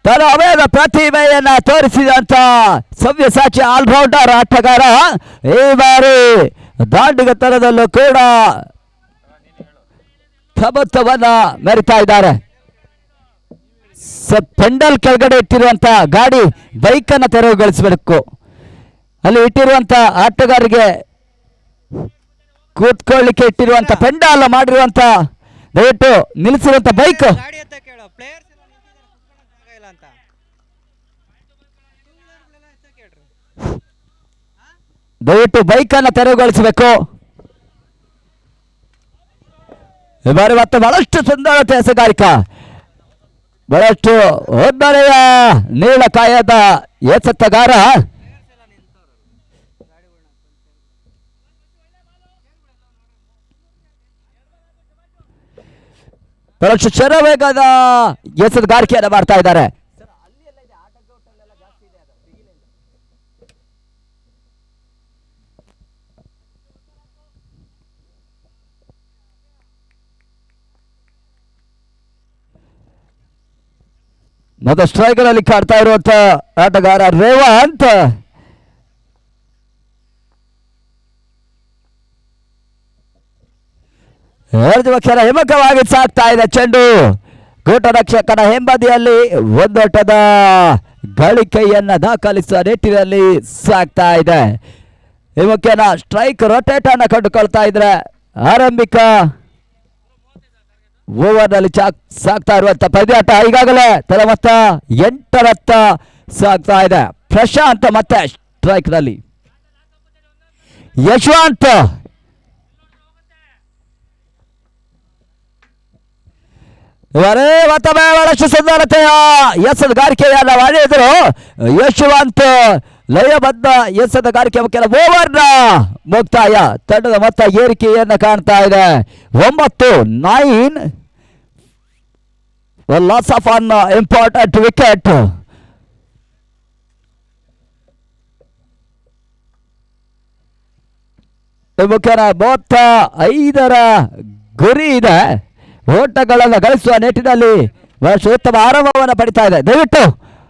ತನ್ನ ಅವೇಗ ಪ್ರತಿಭೆಯನ್ನ ತೋರಿಸಿದಂತ ಸವ್ಯಸಾಚಿ ಆಲ್ರೌಂಡರ್ ಆಟಗಾರ ಈ ಬಾರಿ ದಾಂಡಿಗತನದಲ್ಲೂ ಕೂಡ ಪ್ರಭುತ್ವವನ್ನ ಮೆರಿತಾ ಇದ್ದಾರೆ. ಪೆಂಡಲ್ ಕೆಳಗಡೆ ಇಟ್ಟಿರುವಂತ ಗಾಡಿ ಬೈಕ್ ಅನ್ನ ತೆರವುಗೊಳಿಸಬೇಕು. ಅಲ್ಲಿ ಇಟ್ಟಿರುವಂತ ಆಟಗಾರರಿಗೆ ಕೂತ್ಕೊಳ್ಳಿಕ್ಕೆ ಇಟ್ಟಿರುವಂತ ಪೆಂಡಲ್ ಮಾಡಿರುವಂತ ದಯವಿಟ್ಟು ನಿಲ್ಲಿಸಿರುವಂತ ಬೈಕ್ ದಯವಿಟ್ಟು ಬೈಕ್ ಅನ್ನ ತೆರವುಗೊಳಿಸಬೇಕು. ಈ ಬಾರಿ ಮತ್ತೆ ಬಹಳಷ್ಟು ಸುಂದರತೆ ಎಸೆಗಾರಿಕಾ. ಬಹಳಷ್ಟು ಒದ್ದನೆಯ ನೀಳಕಾಯದ ಎಸೆತಗಾರ ಬಹಳಷ್ಟು ಶರವೇಗದ ಎಸೆತಗಾರಿಕೆಯನ್ನು ಮಾಡ್ತಾ ಇದ್ದಾರೆ. ಮತ್ತೆ ಸ್ಟ್ರೈಕರ್ ಅಲ್ಲಿ ಕಾಡ್ತಾ ಇರುವಂತ ಆಟಗಾರ ರೇವಂತ್. ಅರ್ಜುವಕ್ಷರ ಹಿಮ್ಮಕವಾಗಿ ಸಾಕ್ತಾ ಇದೆ ಚೆಂಡು. ಕೂಟ ರಕ್ಷಕನ ಹಿಂಬದಿಯಲ್ಲಿ ಒಂದೋಟದ ಗಳಿಕೆಯನ್ನ ದಾಖಲಿಸುವ ನಿಟ್ಟಿನಲ್ಲಿ ಸಾಕ್ತಾ ಇದೆ. ಹಿಮ್ಮಕ್ಕನ ಸ್ಟ್ರೈಕ್ ರೊಟೇಟ್ ಅನ್ನ ಕಂಡುಕೊಳ್ತಾ ಇದ್ರೆ ಆರಂಭಿಕ ಓವರ್ನಲ್ಲಿ ಸಾಕ್ತಾ ಇರುವಂತ ಪಂದ್ಯಾಟ ಈಗಾಗಲೇ ತಲಮತ್ತ 8ರತ್ತ ಸಾಗ್ತಾ ಇದೆ. ಪ್ರಶಾಂತ್ ಮತ್ತೆ ಸ್ಟ್ರೈಕ್ ನಲ್ಲಿ ಯಶವಂತ್. ಇವರೇ ಮತ್ತೊಮ್ಮೆ ಬಹಳಷ್ಟು ಸುಂದರತೆಯ ಎಸೆತಗಾರಿಕೆಯನ್ನ ಮಾಡಿದ್ರು ಯಶವಂತ್. ಲಯಬದ್ಧ ಎಸೆತಗಾರಿಕೆ ಕೆಲ ಓವರ್ನ ಮುಕ್ತಾಯ. ತಂಡದ ಮೊತ್ತ ಏರಿಕೆಯನ್ನ ಕಾಣ್ತಾ ಇದೆ 9-9. Loss of an important wicket. ಮುಖ್ಯನ 35ರ ಗುರಿ ಇದೆ. ಓಟಗಳನ್ನು ಗಳಿಸುವ ನಿಟ್ಟಿನಲ್ಲಿ ಬಹಳಷ್ಟು ಉತ್ತಮ ಆರಂಭವನ್ನು ಪಡಿತಾ ಇದೆ. ದಯವಿಟ್ಟು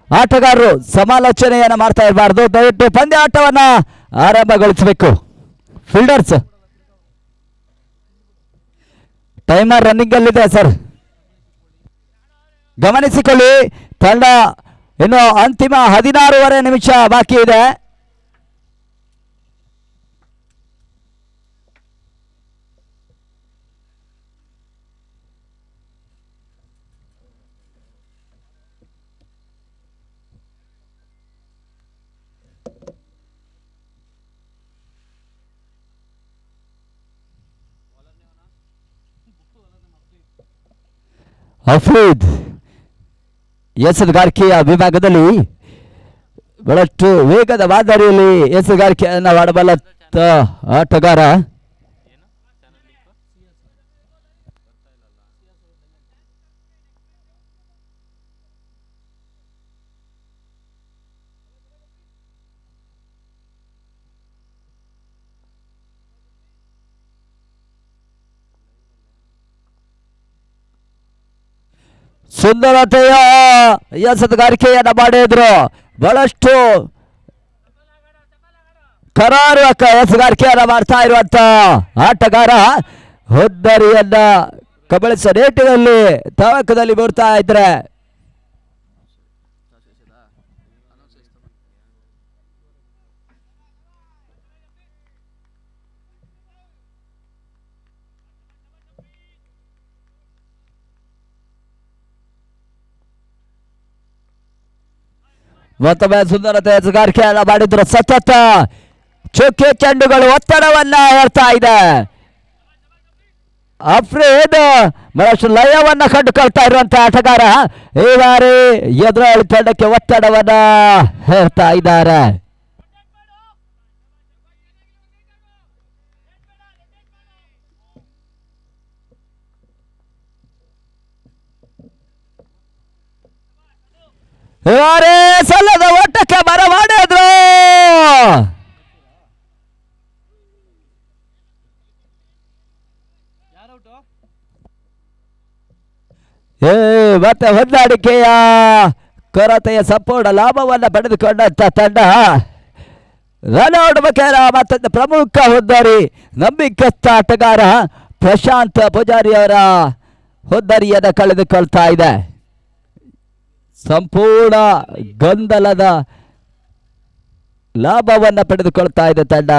ಆಟಗಾರರು ಸಮಾಲೋಚನೆಯನ್ನು ಮಾಡ್ತಾ ಇರಬಾರ್ದು. ದಯವಿಟ್ಟು ಪಂದ್ಯಾಟವನ್ನ ಆರಂಭಗೊಳಿಸಬೇಕು. ಫೀಲ್ಡರ್ಸ್ ಟೈಮರ್ ರನ್ನಿಂಗ್ ಅಲ್ಲಿದೆ ಸರ್, ಗಮನಿಸಿಕೊಳ್ಳಿ. ತಂಡ ಇನ್ನು ಅಂತಿಮ 16 ನಿಮಿಷ ಬಾಕಿ ಇದೆ. ಅಫ್ರೀದ್ ಎಸೆತಗಾರಿಕೆಯ ವಿಭಾಗದಲ್ಲಿ ಬಹಳಷ್ಟು ವೇಗದ ಮಾದರಿಯಲ್ಲಿ ಎಸೆತಗಾರಿಕೆಯನ್ನು ಮಾಡಬಲ್ಲ ಆಟಗಾರ. ಸುಂದರತೆಯ ಎಸೆತಗಾರಿಕೆಯನ್ನು ಮಾಡಿದ್ರು. ಬಹಳಷ್ಟು ಕರಾರುವಕ ಎಸೆತಗಾರಿಕೆಯನ್ನು ಮಾಡ್ತಾ ಇರುವಂತ ಆಟಗಾರ ಹುದ್ದರಿಯನ್ನ ಕಬಳಿಸುವ ನಿಟ್ಟಿನಲ್ಲಿ ತವಕದಲ್ಲಿ ಬರ್ತಾ ಇದ್ರೆ ಮತ್ತೊಮ್ಮೆ ಸುಂದರತೆ ಎಸೆತಗಾರಿಕೆಯನ್ನು ಮಾಡಿದ್ರು. ಸತತ ಚುಕ್ಕೆ ಚೆಂಡುಗಳು ಒತ್ತಡವನ್ನ ಹೇರ್ತಾ ಇದೆ. ಅಫ್ರೀದ್ ಬಹಳಷ್ಟು ಲಯವನ್ನ ಕಂಡುಕೊಳ್ತಾ ಇರುವಂತಹ ಆಟಗಾರ ಈ ಬಾರಿ ಎದುರಾಳಿ ತಂಡಕ್ಕೆ ಒತ್ತಡವನ್ನ ಹೇರ್ತಾ ಇದ್ದಾರೆ. ಇವರೇ ಸಲ್ಲದ ಓಟಕ್ಕೆ ಬರಮಾಡಿದ್ರು. ಮತ್ತೆ ಹೊಂದಾಣಿಕೆಯ ಕೊರತೆಯ ಸಂಪೂರ್ಣ ಲಾಭವನ್ನು ಪಡೆದುಕೊಂಡಂತ ತಂಡ ರನ್ಔಟ್ ಮುಖೇನ ಮತ್ತೊಂದು ಪ್ರಮುಖ ಹುದ್ದರಿ ನಂಬಿಕಸ್ಥ ಆಟಗಾರ ಪ್ರಶಾಂತ್ ಪೂಜಾರಿ ಅವರ ಹುದ್ದರಿಯನ್ನು ಕಳೆದುಕೊಳ್ತಾ ಇದೆ. ಸಂಪೂರ್ಣ ಗೊಂದಲದ ಲಾಭವನ್ನು ಪಡೆದುಕೊಳ್ತಾ ಇದೆ ತಂಡ.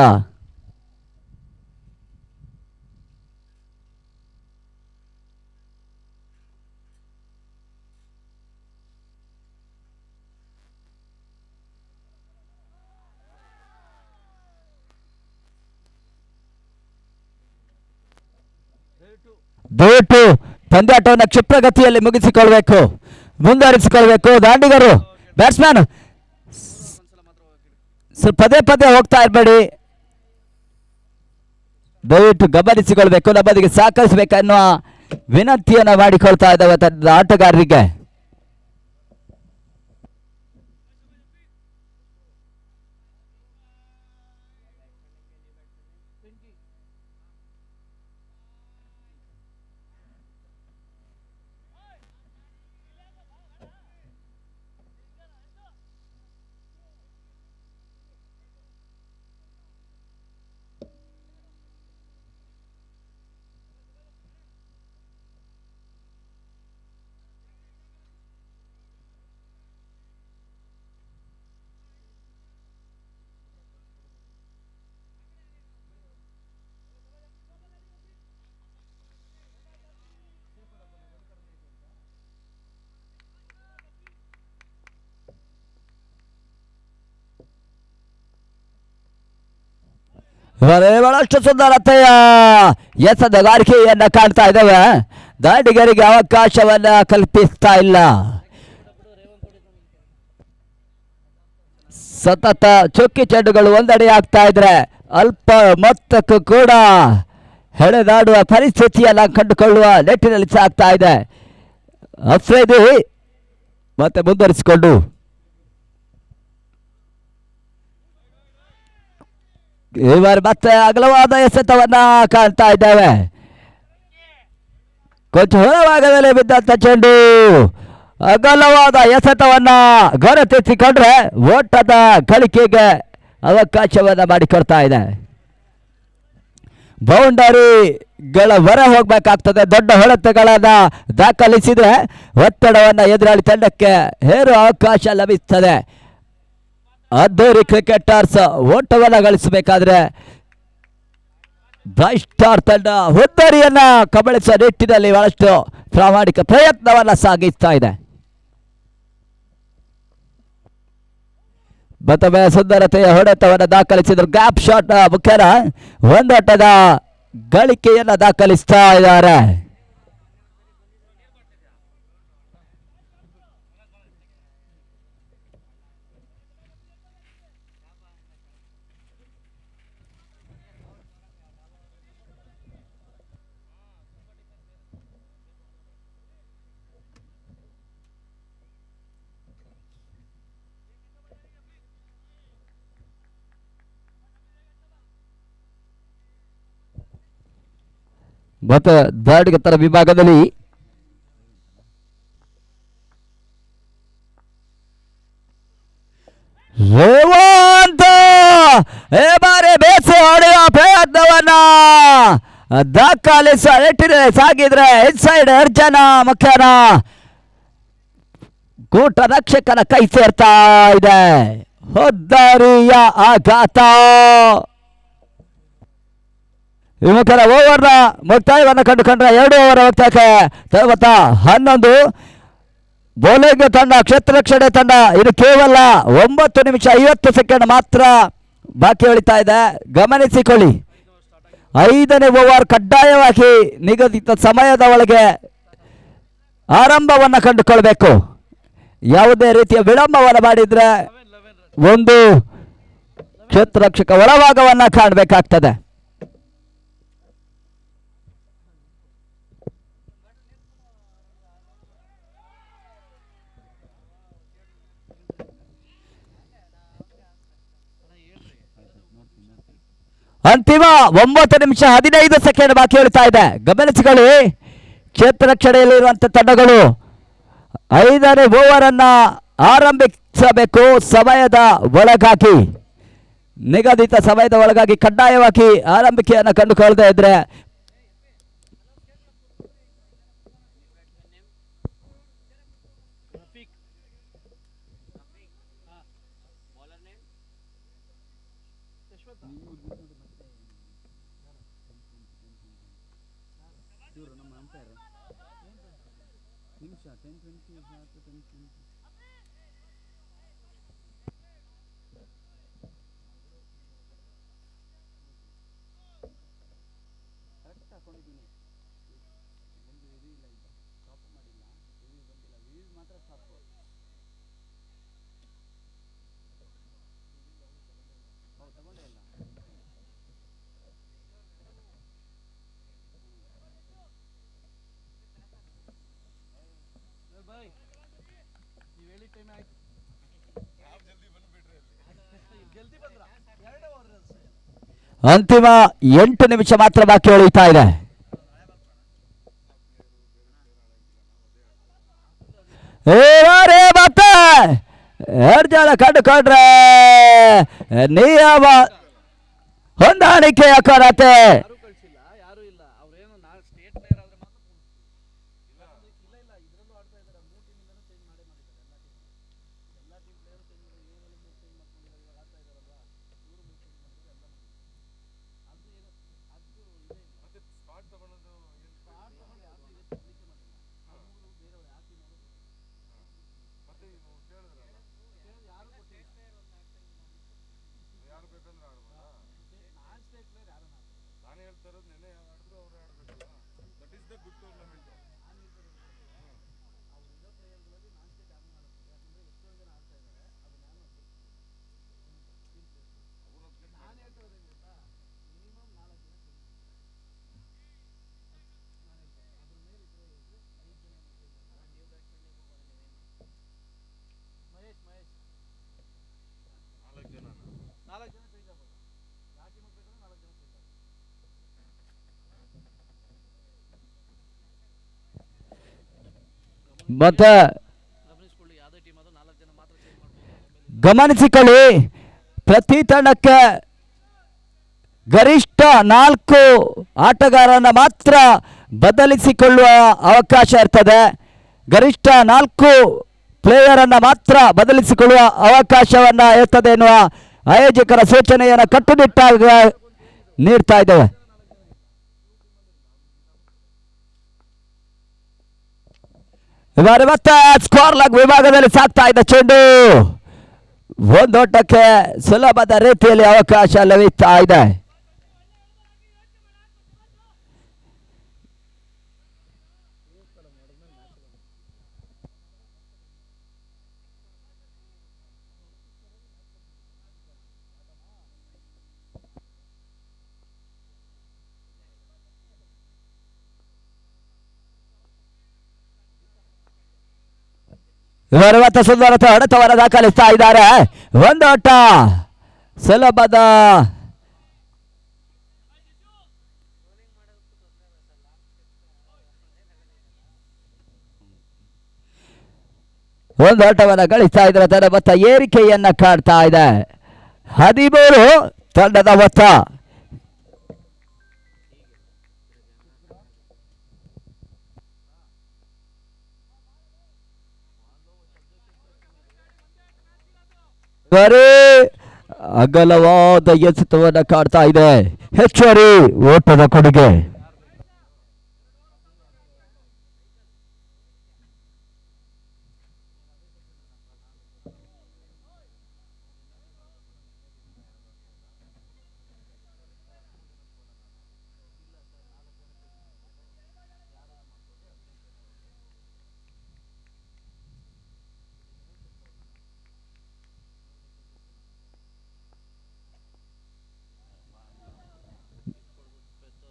ದಯವಿಟ್ಟು ಪಂದ್ಯಾಟವನ್ನು ಕ್ಷಿಪ್ರಗತಿಯಲ್ಲಿ ಮುಗಿಸಿಕೊಳ್ಬೇಕು. ಮುಂದುವರಿಸಿಕೊಳ್ಬೇಕು ದಾಂಡಿಗರು. ಬ್ಯಾಟ್ಸ್ಮನ್ ಪದೇ ಪದೇ ಹೋಗ್ತಾ ಇರಬೇಡಿ, ದಯವಿಟ್ಟು ಗಮನಿಸಿಕೊಳ್ಬೇಕು. ನಮ್ಮದಿಗೆ ಸಹಕರಿಸಬೇಕನ್ನುವ ವಿನಂತಿಯನ್ನು ಮಾಡಿಕೊಳ್ತಾ ಇದ್ದಾವೆ ಆಟಗಾರರಿಗೆ. ಬಹಳಷ್ಟು ಸುಂದರತೆಯ ಎಸೆತಗಾರಿಕೆಯನ್ನ ಕಾಣ್ತಾ ಇದ್ದಾವೆ. ದಾಂಡಿಗರಿಗೆ ಅವಕಾಶವನ್ನ ಕಲ್ಪಿಸ್ತಾ ಇಲ್ಲ. ಸತತ ಚುಕ್ಕಿ ಚೆಂಡುಗಳು ಒಂದೆಡೆ ಆಗ್ತಾ ಇದ್ರೆ ಅಲ್ಪ ಮೊತ್ತಕ್ಕೂ ಕೂಡ ಹೆಡೆದಾಡುವ ಪರಿಸ್ಥಿತಿಯನ್ನ ಕಂಡುಕೊಳ್ಳುವ ನಿಟ್ಟಿನಲ್ಲಿ ಸಾಗ್ತಾ ಇದೆ. ಅಫ್ರಿದಿ ಮತ್ತೆ ಮುಂದುವರಿಸಿಕೊಂಡು ಇವರು ಮತ್ತೆ ಅಗಲವಾದ ಎಸೆತವನ್ನ ಕಾಣ್ತಾ ಇದ್ದೇವೆ. ಕೊಂಚ ಹೊರಭಾಗದಲ್ಲಿ ಬಿದ್ದಂತ ಚೆಂಡು ಅಗಲವಾದ ಎಸೆತವನ್ನ ಗುರುತಿಸಿಕೊಂಡ್ರೆ ಓಟದ ಗಳಿಕೆಗೆ ಅವಕಾಶವನ್ನ ಮಾಡಿಕೊಡ್ತಾ ಇದೆ. ಬೌಂಡರಿಗಳ ಹೊರ ಹೋಗ್ಬೇಕಾಗ್ತದೆ. ದೊಡ್ಡ ಹೊಡೆತಗಳನ್ನ ದಾಖಲಿಸಿದ್ರೆ ಒತ್ತಡವನ್ನ ಎದುರಾಳಿ ತಂಡಕ್ಕೆ ಹೇರುವ ಅವಕಾಶ ಲಭಿಸ್ತದೆ. ಅದ್ದೂರಿ ಕ್ರಿಕೆಟರ್ಸ್ ಓಟವನ್ನು ಗಳಿಸಬೇಕಾದ್ರೆ ಬ್ರೈಟ್ ಸ್ಟಾರ್ ತಂಡ ಹುದ್ದರಿಯನ್ನ ಕಬಳಿಸುವ ನಿಟ್ಟಿನಲ್ಲಿ ಬಹಳಷ್ಟು ಪ್ರಾಮಾಣಿಕ ಪ್ರಯತ್ನವನ್ನ ಸಾಗಿಸ್ತಾ ಇದೆ. ಮತ್ತೊಮ್ಮೆ ಸುಂದರತೆಯ ಹೊಡೆತವನ್ನು ದಾಖಲಿಸಿದ್ರು. ಗ್ಯಾಪ್ ಶಾಟ್ ಮುಖ್ಯನ ಒಂದೋಟದ ಗಳಿಕೆಯನ್ನ ದಾಖಲಿಸ್ತಾ ಇದ್ದಾರೆ. ಮತ್ತು ದಾಂಡಿಗತರ ವಿಭಾಗದಲ್ಲಿ ರೇವಂತ್ ಬಾರಿ ಬೇಸು ಹೊಡೆಯುವ ಪ್ರಯತ್ನವನ್ನ ದಾಖಲಿಸುವ ನಿಟ್ಟಿನಲ್ಲಿ ಸಾಗಿದ್ರೆ ಇನ್ಸೈಡ್ ಅರ್ಜನ ಮುಖ್ಯನ ಕೂಟ ರಕ್ಷಕನ ಕೈ ಸೇರ್ತಾ ಇದೆ. ಹೊದ್ದರಿಯ ಆಘಾತ. ವಿಮುಖರ ಓವರ್ನ ಮುಕ್ತಾಯವನ್ನು ಕಂಡುಕೊಂಡ್ರೆ 2 ಓವರ್ ಮುಕ್ತಾಯಕ್ಕೆ 11 ಬೌಲಿಂಗ್ ತಂಡ ಕ್ಷೇತ್ರ ರಕ್ಷಣೆ ತಂಡ ಇದು ಕೇವಲ 9 ನಿಮಿಷ 50 ಸೆಕೆಂಡ್ ಮಾತ್ರ ಬಾಕಿ ಉಳಿತಾ ಇದೆ. ಗಮನಿಸಿಕೊಳ್ಳಿ, 5ನೇ ಓವರ್ ಕಡ್ಡಾಯವಾಗಿ ನಿಗದಿತ ಸಮಯದ ಒಳಗೆ ಆರಂಭವನ್ನು ಕಂಡುಕೊಳ್ಬೇಕು. ಯಾವುದೇ ರೀತಿಯ ವಿಳಂಬವನ್ನು ಮಾಡಿದ್ರೆ ಒಂದು ಕ್ಷೇತ್ರ ರಕ್ಷಕ ಒಳಭಾಗವನ್ನ ಕಾಣಬೇಕಾಗ್ತದೆ. ಅಂತಿಮ 9 ನಿಮಿಷ 15 ಸೆಕೆಂಡ್ ಬಾಕಿ ಉಳಿತಾ ಇದೆ. ಗಮನಿಸಿಕೊಳ್ಳಿ, ಕ್ಷೇತ್ರ ರಕ್ಷಣೆಯಲ್ಲಿರುವಂತಹ ತಂಡಗಳು 5ನೇ ಓವರ್ ಅನ್ನ ಆರಂಭಿಸಬೇಕು. ಸಮಯದ ಒಳಗಾಗಿ ನಿಗದಿತ ಸಮಯದ ಒಳಗಾಗಿ ಕಡ್ಡಾಯವಾಗಿ ಆರಂಭಿಕೆಯನ್ನು ಕಂಡುಕೊಳ್ಳದೆ ಇದ್ರೆ
ಟೈಮ್ ಆಯ್ತು. ಜಲ್ದಿ ಬಂದ್ರ 2 ಓವರ್
ಅಂತಿಮ 8 ನಿಮಿಷ ಮಾತ್ರ ಬಾಕಿ ಉಳಿತಾ ಇದೆ. ಮತ್ತೆ 2 ಜನ ಕಂಡುಕೊಂಡ್ರೆ ನಿಯಮ ಹೊಂದಾಣಿಕೆಯ ಕೊರತೆ.
ಯಾರು ಕಳಿಸಿಲ್ಲ, ಯಾರು ಇಲ್ಲ. ಅವ್ರೇನು ಸ್ಟೇಟ್ ಪ್ಲೇಯರ್ ಆದ್ರೆ ಮಾತ್ರ ಇಲ್ಲ ಇಲ್ಲ ಇದ್ರಲ್ಲೂ ಆಡ್ತಾ ಇದ್ದಾರೆ. 3 ಟೀಮಿಂದನೂ ಚೇಂಜ್ ಮಾಡಿದ್ದಾರೆ. ಎಲ್ಲ ಟೀಮ್ ಪ್ಲೇಯರ್ ಚೇಂಜ್ ಮಾಡಿ ಇವರಲ್ಲಿ 3 ಚೇಂಜ್ ಮಾಡ್ಕೊಂಡಿದ್ದಾರೆ. ಇವಾಗ ಆಡ್ತಾ ಇದ್ದಾರಲ್ವಾ, ಇವರು 3 ಚೇಂಜ್ ಮಾಡಿದ್ರೆ ಎಲ್ಲ ಮಾಡಿದ್ದಾರೆ. ಅದು ಏನು ಅದು ಇದೆ ಮತ್ತೆ ಸ್ಪಾಟ್ ತಗೊಳ್ಳೋದು ಸ್ಪಾಟ್ ತಗೊಂಡು ಯಾರು ಇವತ್ತು ಕಲಿಕೆ ಮಾಡಿಲ್ಲ. ಅವರು ಬೇರೆ ಯಾವ ಟೀಮ್ ಅವರು ಮತ್ತೆ ಕೇಳಿದ್ರಲ್ಲ, ಯಾರು ಕೊಟ್ಟಿಲ್ಲ. ಯಾರು ಬೇಕಂದ್ರೆ ಆಡ್ಬೋದಾ? ನಾನ್ ಸ್ಟೇಟ್ ಪ್ಲೇಯರ್ ಯಾರು ನಾನು ಹೇಳ್ತಾ ಇರೋದು ನೆನೆ ಆಡಿದ್ರು ಅವ್ರು ಆಡಬೇಕಲ್ಲ. That is the good tournament. ನಾನು ಹೇಳ್ತಾ ಅವ್ರು ಇರೋ ಪ್ಲೇಯರ್ಗಳಲ್ಲಿ ನಾನ್ ಸ್ಟೇಟ್ ಯಾರು ಮಾಡುತ್ತೆ. ಯಾಕಂದ್ರೆ ಎಷ್ಟೊಂದು ಜನ ಆಡ್ತಾ ಇದ್ದಾರೆ. ಅದು ನಾನು ನಾನು ಹೇಳ್ತಾ ಇರೋದು ಗೊತ್ತಾ, ಮಿನಿಮಮ್ 4 ಜನ ನಾನು ಹೇಳ್ತೇನೆ. ಅದ್ರ ಮೇಲೆ ಇದ್ರೆ 5 ಜನ ಮಹೇಶ್ 4 ಜನ ಚೇಂಜ್ ಆಗ್ಬೋದು. ಯಾವ ಟೀಮಿಗೆ ಬೇಕಂದ್ರೆ 4 ಜನ ಚೇಂಜ್ ಆಗ್ಬೋದು.
ಮತ್ತೆ
ಗಮನಿಸ್ಕೊಳ್ಳಿ, ಯಾವುದೇ ಟೀಮ್ ಅದು 4 ಜನ ಮಾತ್ರ ಚೇಂಜ್ ಮಾಡ್ಬೋದು.
ಗಮನಿಸಿಕೊಳ್ಳಿ, ಪ್ರತಿ ತಂಡಕ್ಕೆ ಗರಿಷ್ಠ 4 ಆಟಗಾರರನ್ನ ಮಾತ್ರ ಬದಲಿಸಿಕೊಳ್ಳುವ ಅವಕಾಶ ಇರ್ತದೆ. ಗರಿಷ್ಠ 4 ಪ್ಲೇಯರನ್ನು ಮಾತ್ರ ಬದಲಿಸಿಕೊಳ್ಳುವ ಅವಕಾಶವನ್ನು ಇರ್ತದೆ ಎನ್ನುವ ಆಯೋಜಕರ ಸೂಚನೆಯನ್ನು ಕಟ್ಟುನಿಟ್ಟಾಗಿ ನೀಡ್ತಾ ಇದ್ದೇವೆ. ಮತ್ತೆ ಸ್ಕೋರ್ ಲಾಗ್ ವಿಭಾಗದಲ್ಲಿ ಸಾಕ್ತಾ ಇದ್ದ ಚೆಂಡು ಒಂದೋಟಕ್ಕೆ ಸುಲಭದ ರೀತಿಯಲ್ಲಿ ಅವಕಾಶ ಲಭಿಸ್ತಾ ಇದೆ. ಇವತ್ತು ಸುಂದರತ ಹೊಡೆತವನ್ನು ದಾಖಲಿಸ್ತಾ ಇದ್ದಾರೆ. ಒಂದೋಟ ಸುಲಭದ ಒಂದೋಟವನ್ನು ಗಳಿಸ್ತಾ ಇದ್ದಾರೆ. ತಂಡ ಮೊತ್ತ ಏರಿಕೆಯನ್ನ ಕಾಡ್ತಾ ಇದೆ. 13 ತಂಡದ ಮೊತ್ತ. ಅಗಲವಾದ ಎಸೆತವನ್ನು ಕಾಡ್ತಾ ಇದೆ. ಹೆಚ್ಚುವರಿ ಓಟದ ಕೊಡುಗೆ.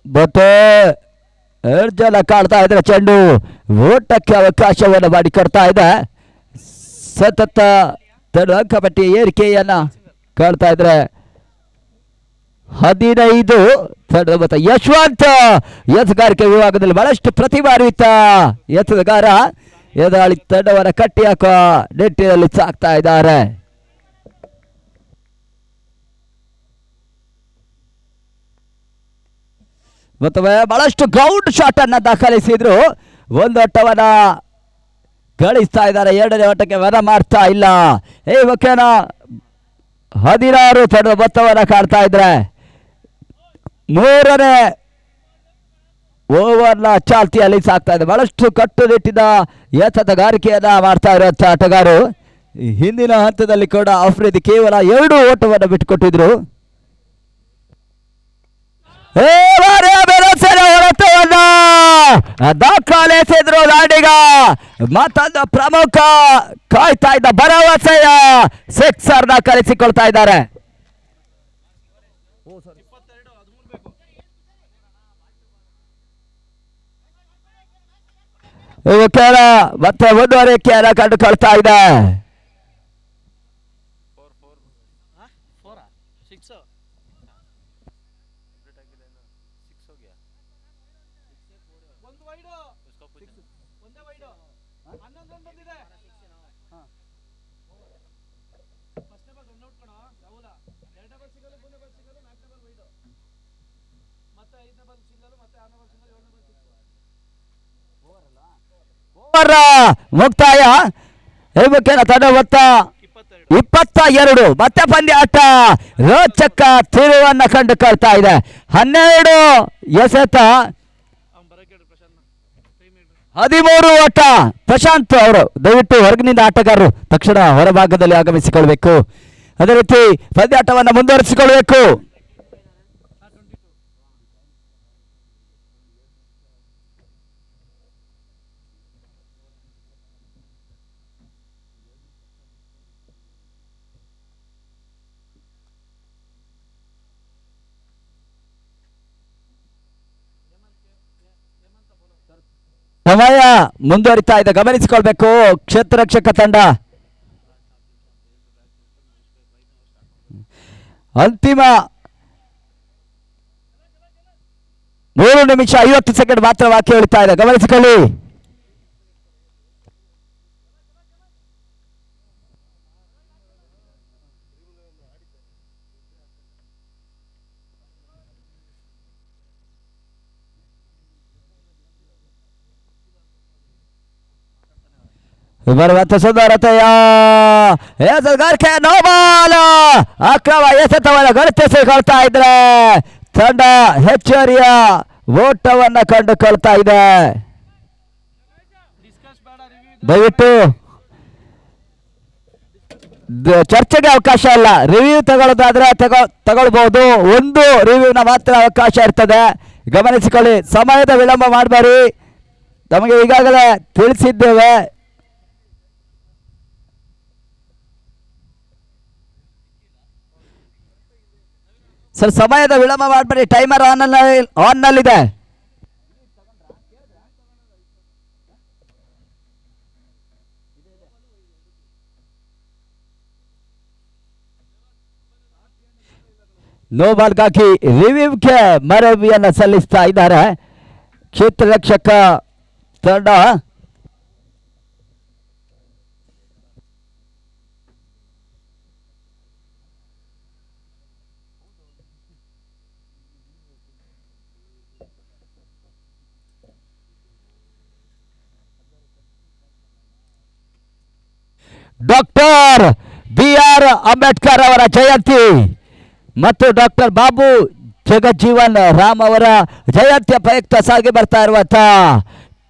ಮತ್ತೆ 2 ಜನ ಕಾಡ್ತಾ ಇದ್ರೆ ಚೆಂಡು ಓಟಕ್ಕೆ ಅವಕಾಶವನ್ನು ಮಾಡಿಕೊಡ್ತಾ ಇದೆ. ಸತತ ಅಂಕಪಟ್ಟಿ ಏರಿಕೆಯನ್ನ ಕಾಡ್ತಾ ಇದ್ರೆ 15 ತಂಡದ ಮೊತ್ತ. ಯಶವಂತ್ ಎತ್ತುಗಾರಿಕೆ ವಿಭಾಗದಲ್ಲಿ ಬಹಳಷ್ಟು ಪ್ರತಿಭಾನ್ವಿತ ಎತ್ತುಗಾರ ಎದುರಾಳಿ ತಂಡವನ್ನು ಕಟ್ಟಿ ಹಾಕುವ ನಿಟ್ಟಿನಲ್ಲಿ ಸಾಕ್ತಾ ಇದ್ದಾರೆ. ಮತ್ತೊಮ್ಮೆ ಬಹಳಷ್ಟು ಗ್ರೌಂಡ್ ಶಾಟ್ ಅನ್ನ ದಾಖಲಿಸಿದ್ರು. ಒಂದು ಓಟವನ್ನ ಗಳಿಸ್ತಾ ಇದ್ದಾರೆ. 2ನೇ ಓಟಕ್ಕೆ ವರ ಮಾಡ್ತಾ ಇಲ್ಲ. ಇವಕ್ಕೇನ 16 ತಂಡದ ಮೊತ್ತವನ್ನು ಕಾಡ್ತಾ ಇದ್ರೆ 3ನೇ ಓವರ್ನ ಚಾಲ್ತಿಯಲ್ಲಿ ಸಾಕ್ತಾ ಇದೆ. ಬಹಳಷ್ಟು ಕಟ್ಟುನಿಟ್ಟಿನ ಎತ್ತುಗಾರಿಕೆಯನ್ನ ಮಾಡ್ತಾ ಇರುವಂತ ಆಟಗಾರರು. ಹಿಂದಿನ ಹಂತದಲ್ಲಿ ಕೂಡ ಅಫ್ರಿದಿ ಕೇವಲ 2 ಓಟವನ್ನು ಬಿಟ್ಟುಕೊಟ್ಟಿದ್ರು. ಹೊಡೆತವನ್ನ ದಾಖಲಿಸಿದ್ರು ದಾಂಡಿಗ. ಮತ್ತೊಂದು ಪ್ರಮುಖ ಕಾಯ್ತಾ ಇದ್ದ ಭರವಸೆಯ ಸಿಕ್ಸರ್ ದಾಖಲಿಸಿಕೊಳ್ತಾ ಇದ್ದಾರೆ. ಮತ್ತೆ ಮುಂದುವರಿಕೆಯನ್ನು ಕಂಡುಕೊಳ್ತಾ ಇದೆ.
ಸಿಕ್ಸ್ ಒಂದು ವೈಡು ಒಂದೇ ವೈಡು 11 ರನ್ ಬಂದಿದೆ. ಫಸ್ಟ್ ಬಾಲ್ ರನ್ ಔಟ್ ಕಣೋ ರಾಹುಲ. 2ನೇ ಬಾಲ್ ಸಿಂಗಲ್, 3ನೇ ಬಾಲ್ ಸಿಂಗಲ್, 4ನೇ ಬಾಲ್ ವೈಡು, ಮತ್ತೆ 5ನೇ ಬಾಲ್ ಸಿಂಗಲ್, ಮತ್ತೆ 6ನೇ ಬಾಲ್ ಸಿಂಗಲ್, 7ನೇ ಬಾಲ್ ಸಿಕ್ಸ್.
ಓವರ್ ಮುಕ್ತಾಯ. ಹೇಮಕೇನ ತಂಡ ಮೊತ್ತ 22. ಮತ್ತೆ ಪಂದ್ಯಾಟ ರೋಚಕ ತಿರುವನ್ನ ಕಂಡುಕೊಳ್ತಾ ಇದೆ. 12 ಎಸೆತ, 13 ಓಟ. ಪ್ರಶಾಂತ್ ಅವರು ದಯವಿಟ್ಟು ಹೊರಗಿನಿಂದ ಆಟಗಾರರು ತಕ್ಷಣ ಹೊರಭಾಗದಲ್ಲಿ ಆಗಮಿಸಿಕೊಳ್ಬೇಕು. ಅದೇ ರೀತಿ ಪಂದ್ಯಾಟವನ್ನು ಮುಂದುವರಿಸಿಕೊಳ್ಬೇಕು. ಸಮಯ ಮುಂದುವರಿತಾ ಇದೆ, ಗಮನಿಸಿಕೊಳ್ಬೇಕು ಕ್ಷೇತ್ರ ರಕ್ಷಕ ತಂಡ. ಅಂತಿಮ 3 ನಿಮಿಷ 50 ಸೆಕೆಂಡ್ ಮಾತ್ರ ಬಾಕಿ ಉಳಿತಾ ಇದೆ, ಗಮನಿಸಿಕೊಳ್ಳಿ. ಬರುವಂತ ಸುಂದರತೆಯ ಎಸಗಾರಿಕೆ ನೋಬಾಲ್ ಅಕ್ರಮ ಎಸೆತವನ್ನು ಗಣಿಸಿಕೊಳ್ತಾ ಇದ್ರೆ ತಂಡ ಹೆಚ್ಚುವರಿಯ ಓಟವನ್ನ ಕಂಡುಕೊಳ್ತಾ ಇದೆ. ದಯವಿಟ್ಟು ಚರ್ಚೆಗೆ ಅವಕಾಶ ಇಲ್ಲ. ರಿವ್ಯೂ ತಗೊಳ್ಳೋದಾದ್ರೆ ತಗೊಳ್ಬಹುದು. ಒಂದು ರಿವ್ಯೂನ ಮಾತ್ರ ಅವಕಾಶ ಇರ್ತದೆ, ಗಮನಿಸಿಕೊಳ್ಳಿ. ಸಮಯದ ವಿಳಂಬ ಮಾಡಬೇಡಿ, ತಮಗೆ ಈಗಾಗಲೇ ತಿಳಿಸಿದ್ದೇವೆ. ಸರ್ ಸಮಯದ ವಿಳಂಬ ಮಾಡಬೇಡಿ, ಟೈಮರ್ ಆನ್ ನಲ್ಲಿದೆ. ನೋ ಬಾಲ್ಗಾಗಿ ರಿವ್ಯೂಗೆ ಮನವಿಯನ್ನು ಸಲ್ಲಿಸ್ತಾ ಇದ್ದಾರೆ ಕ್ಷೇತ್ರ ರಕ್ಷಕ ತಂಡ. ಡಾಕ್ಟರ್ BR ಅಂಬೇಡ್ಕರ್ ಅವರ ಜಯಂತಿ ಮತ್ತು ಡಾಕ್ಟರ್ ಬಾಬು ಜಗಜ್ಜೀವನ್ ರಾಮ್ ಅವರ ಜಯಂತಿಯ ಪ್ರಯುಕ್ತ ಸಾಗಿ ಬರ್ತಾ ಇರುವಂತಹ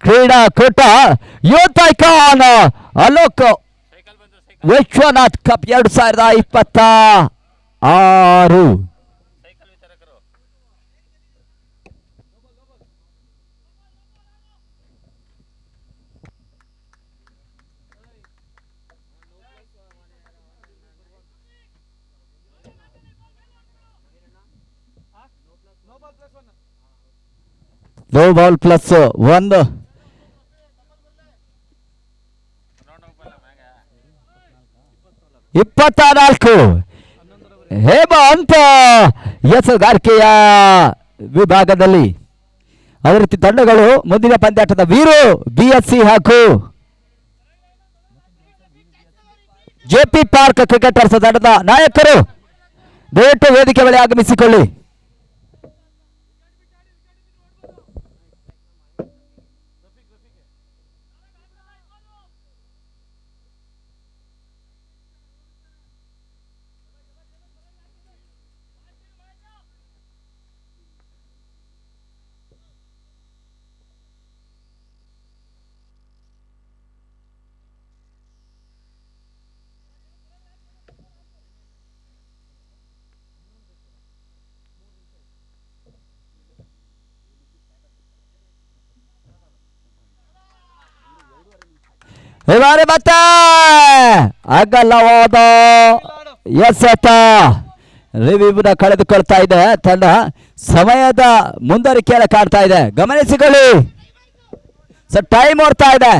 ಕ್ರೀಡಾಕೂಟ youth icon Alok Vishwanath cup 2026. No ball plus 1. ಇಪ್ಪತ್ತ 24 ಹೇಮಂತ ಎಸಗಾರಿಕೆಯ ವಿಭಾಗದಲ್ಲಿ. ಅದೇ ರೀತಿ ತಂಡಗಳು ಮುಂದಿನ ಪಂದ್ಯಾಟದ ವೀರು BSC ಹಾಗೂ JP ಪಾರ್ಕ್ ಕ್ರಿಕೆಟರ್ಸ್ ತಂಡದ ನಾಯಕರು ದಯವಿಟ್ಟು ವೇದಿಕೆ ಬಳಿ ಆಗಮಿಸಿಕೊಳ್ಳಿ. ಇವಾರೆ ಮತ್ತೆ ಅಗಲವಾದ ಎಸೆತ ರಿವ್ಯೂನ ಕಳೆದುಕೊಳ್ತಾ ಇದೆ ತಂಡ. ಸಮಯದ ಮುಂದುವರಿಕೆಯನ್ನು ಕಾಡ್ತಾ ಇದೆ, ಗಮನಿಸಿಕೊಳ್ಳಿ. ಸರ್ ಟೈಮ್ ಓಡ್ತಾ ಇದೆ.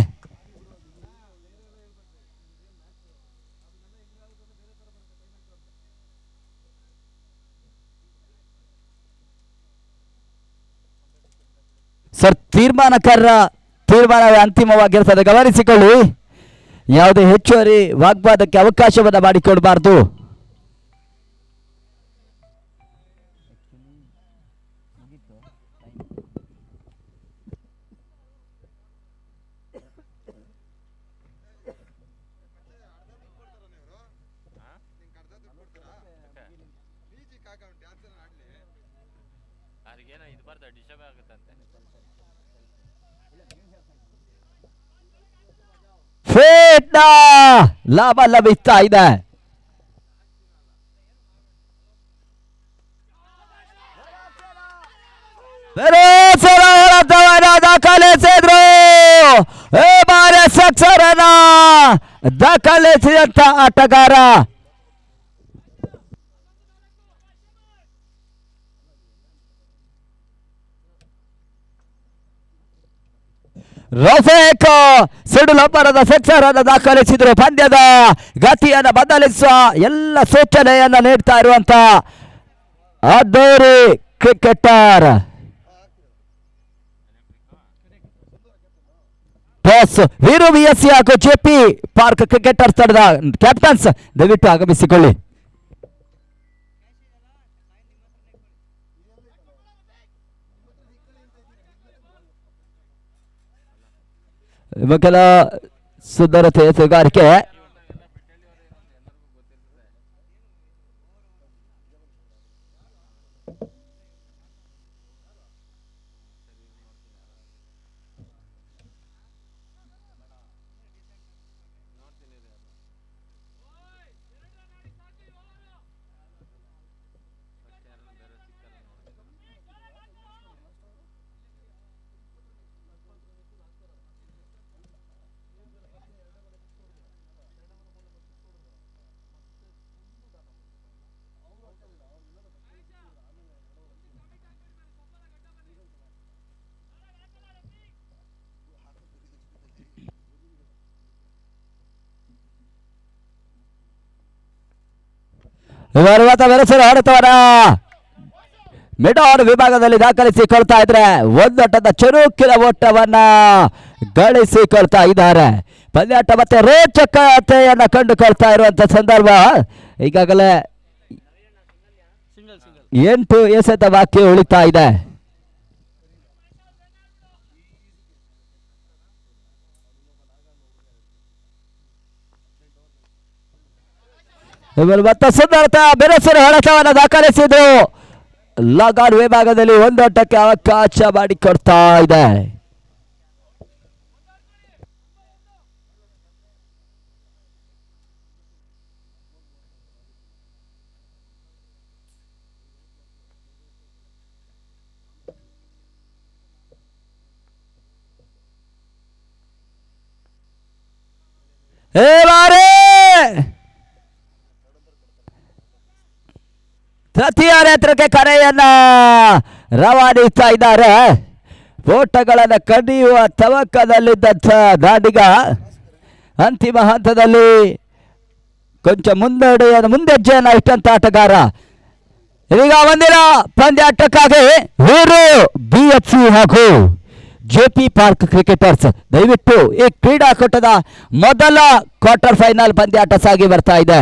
ಸರ್ ತೀರ್ಮಾನವೇ ಅಂತಿಮವಾಗಿರ್ತದೆ, ಗಮನಿಸಿಕೊಳ್ಳಿ. ಯಾವುದೇ ಹೆಚ್ಚುವರಿ ವಾಗ್ವಾದಕ್ಕೆ ಅವಕಾಶವನ್ನು ಮಾಡಿಕೊಡಬಾರ್ದು. ಲಾಭ ಲಭಿಸ್ತಾ ಇದೆ. ದಾಖಲಿಸಿದ್ರು ಈ ಬಾರಿ ಸಕ್ಸರನ್ನ ದಾಖಲಿಸಿದಂತ ಆಟಗಾರ ರಫೇಕ್ ಸಿಡುಲಬ್ಬರದ ಸೆಕ್ಸರ್ ಅನ್ನು ದಾಖಲಿಸಿದ್ರು. ಪಂದ್ಯದ ಗತಿಯನ್ನು ಬದಲಿಸುವ ಎಲ್ಲ ಸೂಚನೆಯನ್ನು ನೀಡ್ತಾ ಇರುವಂತ ಅದ್ದೂರಿ ಕ್ರಿಕೆಟರ್ ಬಾಸ್ ವೀರು BSC ಹಾಗೂ JP ಪಾರ್ಕ್ ಕ್ರಿಕೆಟರ್ಸ್ ತಂಡದ ಕ್ಯಾಪ್ಟನ್ಸ್ ದಯವಿಟ್ಟು ಆಗಮಿಸಿಕೊಳ್ಳಿ. ಮಕ್ಕಳ ಸುಂದರತೆ ಸುಗಾರಿಕೆ ಆಡುತ್ತವರ ಮಿಡಾನ್ ವಿಭಾಗದಲ್ಲಿ ದಾಖಲಿಸಿಕೊಳ್ತಾ ಇದ್ರೆ ಒಂದೋಟದ ಚುರುಕಿನ ಓಟವನ್ನ ಗಳಿಸಿಕೊಳ್ತಾ ಇದ್ದಾರೆ. ಪಂದ್ಯಾಟ ಮತ್ತೆ ರೋಚಕತೆಯನ್ನ ಕಂಡುಕೊಳ್ತಾ ಇರುವಂತ ಸಂದರ್ಭ. ಈಗಾಗಲೇ 8 ಎಸೆತ ಬಾಕಿ ಉಳಿತಾ ಇದೆ. ಮತ್ತೆ ಸುಂದರತೆ ಬೆರಸರು ಹೊಡೆತವನ್ನು ದಾಖಲಿಸಿದ್ರು. ಲಾಗಾನ್ ವಿಭಾಗದಲ್ಲಿ ಒಂದೋಟಕ್ಕೆ ಅವಕಾಶ ಮಾಡಿಕೊಡ್ತಾ ಇದೆ. ತೃತೀಯ ನೇತ್ರಕ್ಕೆ ಕರೆಯನ್ನ ರವಾನಿಸ್ತಾ ಇದ್ದಾರೆ. ಓಟಗಳನ್ನು ಕಡಿಯುವ ತವಕದಲ್ಲಿದ್ದಂಥ ದಾಂಡಿಗ ಅಂತಿಮ ಹಂತದಲ್ಲಿ ಕೊಂಚ ಮುಂದೆಜ್ಜೆಯನ್ನು ಇಟ್ಟಂತ ಆಟಗಾರ. ಈಗ ಒಂದಿನ ಪಂದ್ಯಾಟಕ್ಕಾಗಿ ವೀರು BSC ಹಾಗೂ JP ಪಾರ್ಕ್ ಕ್ರಿಕೆಟರ್ಸ್ ದಯವಿಟ್ಟು ಈ ಕ್ರೀಡಾಕೂಟದ ಮೊದಲ ಕ್ವಾರ್ಟರ್ ಫೈನಲ್ ಪಂದ್ಯಾಟ ಸಾಗಿ ಬರ್ತಾ ಇದೆ.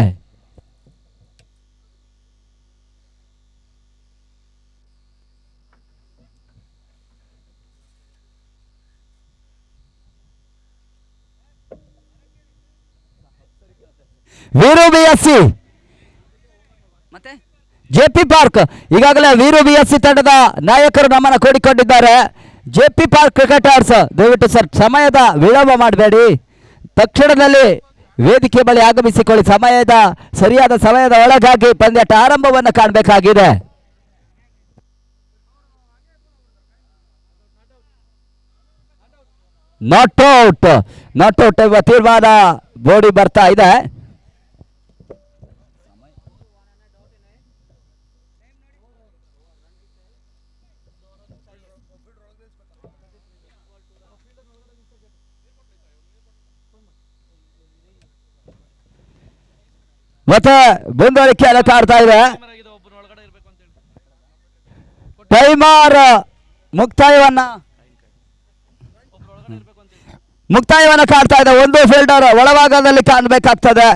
ವೀರು BSC ಮತ್ತೆ JP ಪಾರ್ಕ್ ಈಗಾಗಲೇ ವೀರು BSC ತಂಡದ ನಾಯಕರು ನಮ್ಮನ್ನು ಕೂಡಿಕೊಂಡಿದ್ದಾರೆ. JP ಪಾರ್ಕ್ ಕ್ರಿಕೆಟರ್ಸ್ ದಯವಿಟ್ಟು ಸರ್ ಸಮಯದ ವಿಳಂಬ ಮಾಡಬೇಡಿ, ತಕ್ಷಣದಲ್ಲಿ ವೇದಿಕೆ ಬಳಿ ಆಗಮಿಸಿಕೊಳ್ಳಿ. ಸರಿಯಾದ ಸಮಯದ ಒಳಗಾಗಿ ಪಂದ್ಯಾಟ ಆರಂಭವನ್ನು ಕಾಣಬೇಕಾಗಿದೆ. ನಾಟ್ ಔಟ್ ಎಂಬ ತೀರ್ಮಾನ ಬೋಡಿ ಬರ್ತಾ ಇದೆ. ಮತ್ತೆ ಮುಂದುವರಿಕೆಯನ್ನು ಕಾಡ್ತಾ ಇದೆ. ಟೈಮರ್ ಮುಕ್ತಾಯವನ್ನ ಮುಕ್ತಾಯವನ್ನು ಕಾಡ್ತಾ ಇದೆ. ಒಂದು ಫೀಲ್ಡರ್ ಒಳಭಾಗದಲ್ಲಿ ಕಾಣಬೇಕಾಗ್ತದೆ.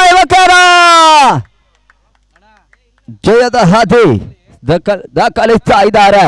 ಯುವಕರ ಜಯದ ಹಾದಿ ದಾಖಲಿಸ್ತಾ ಇದ್ದಾರೆ.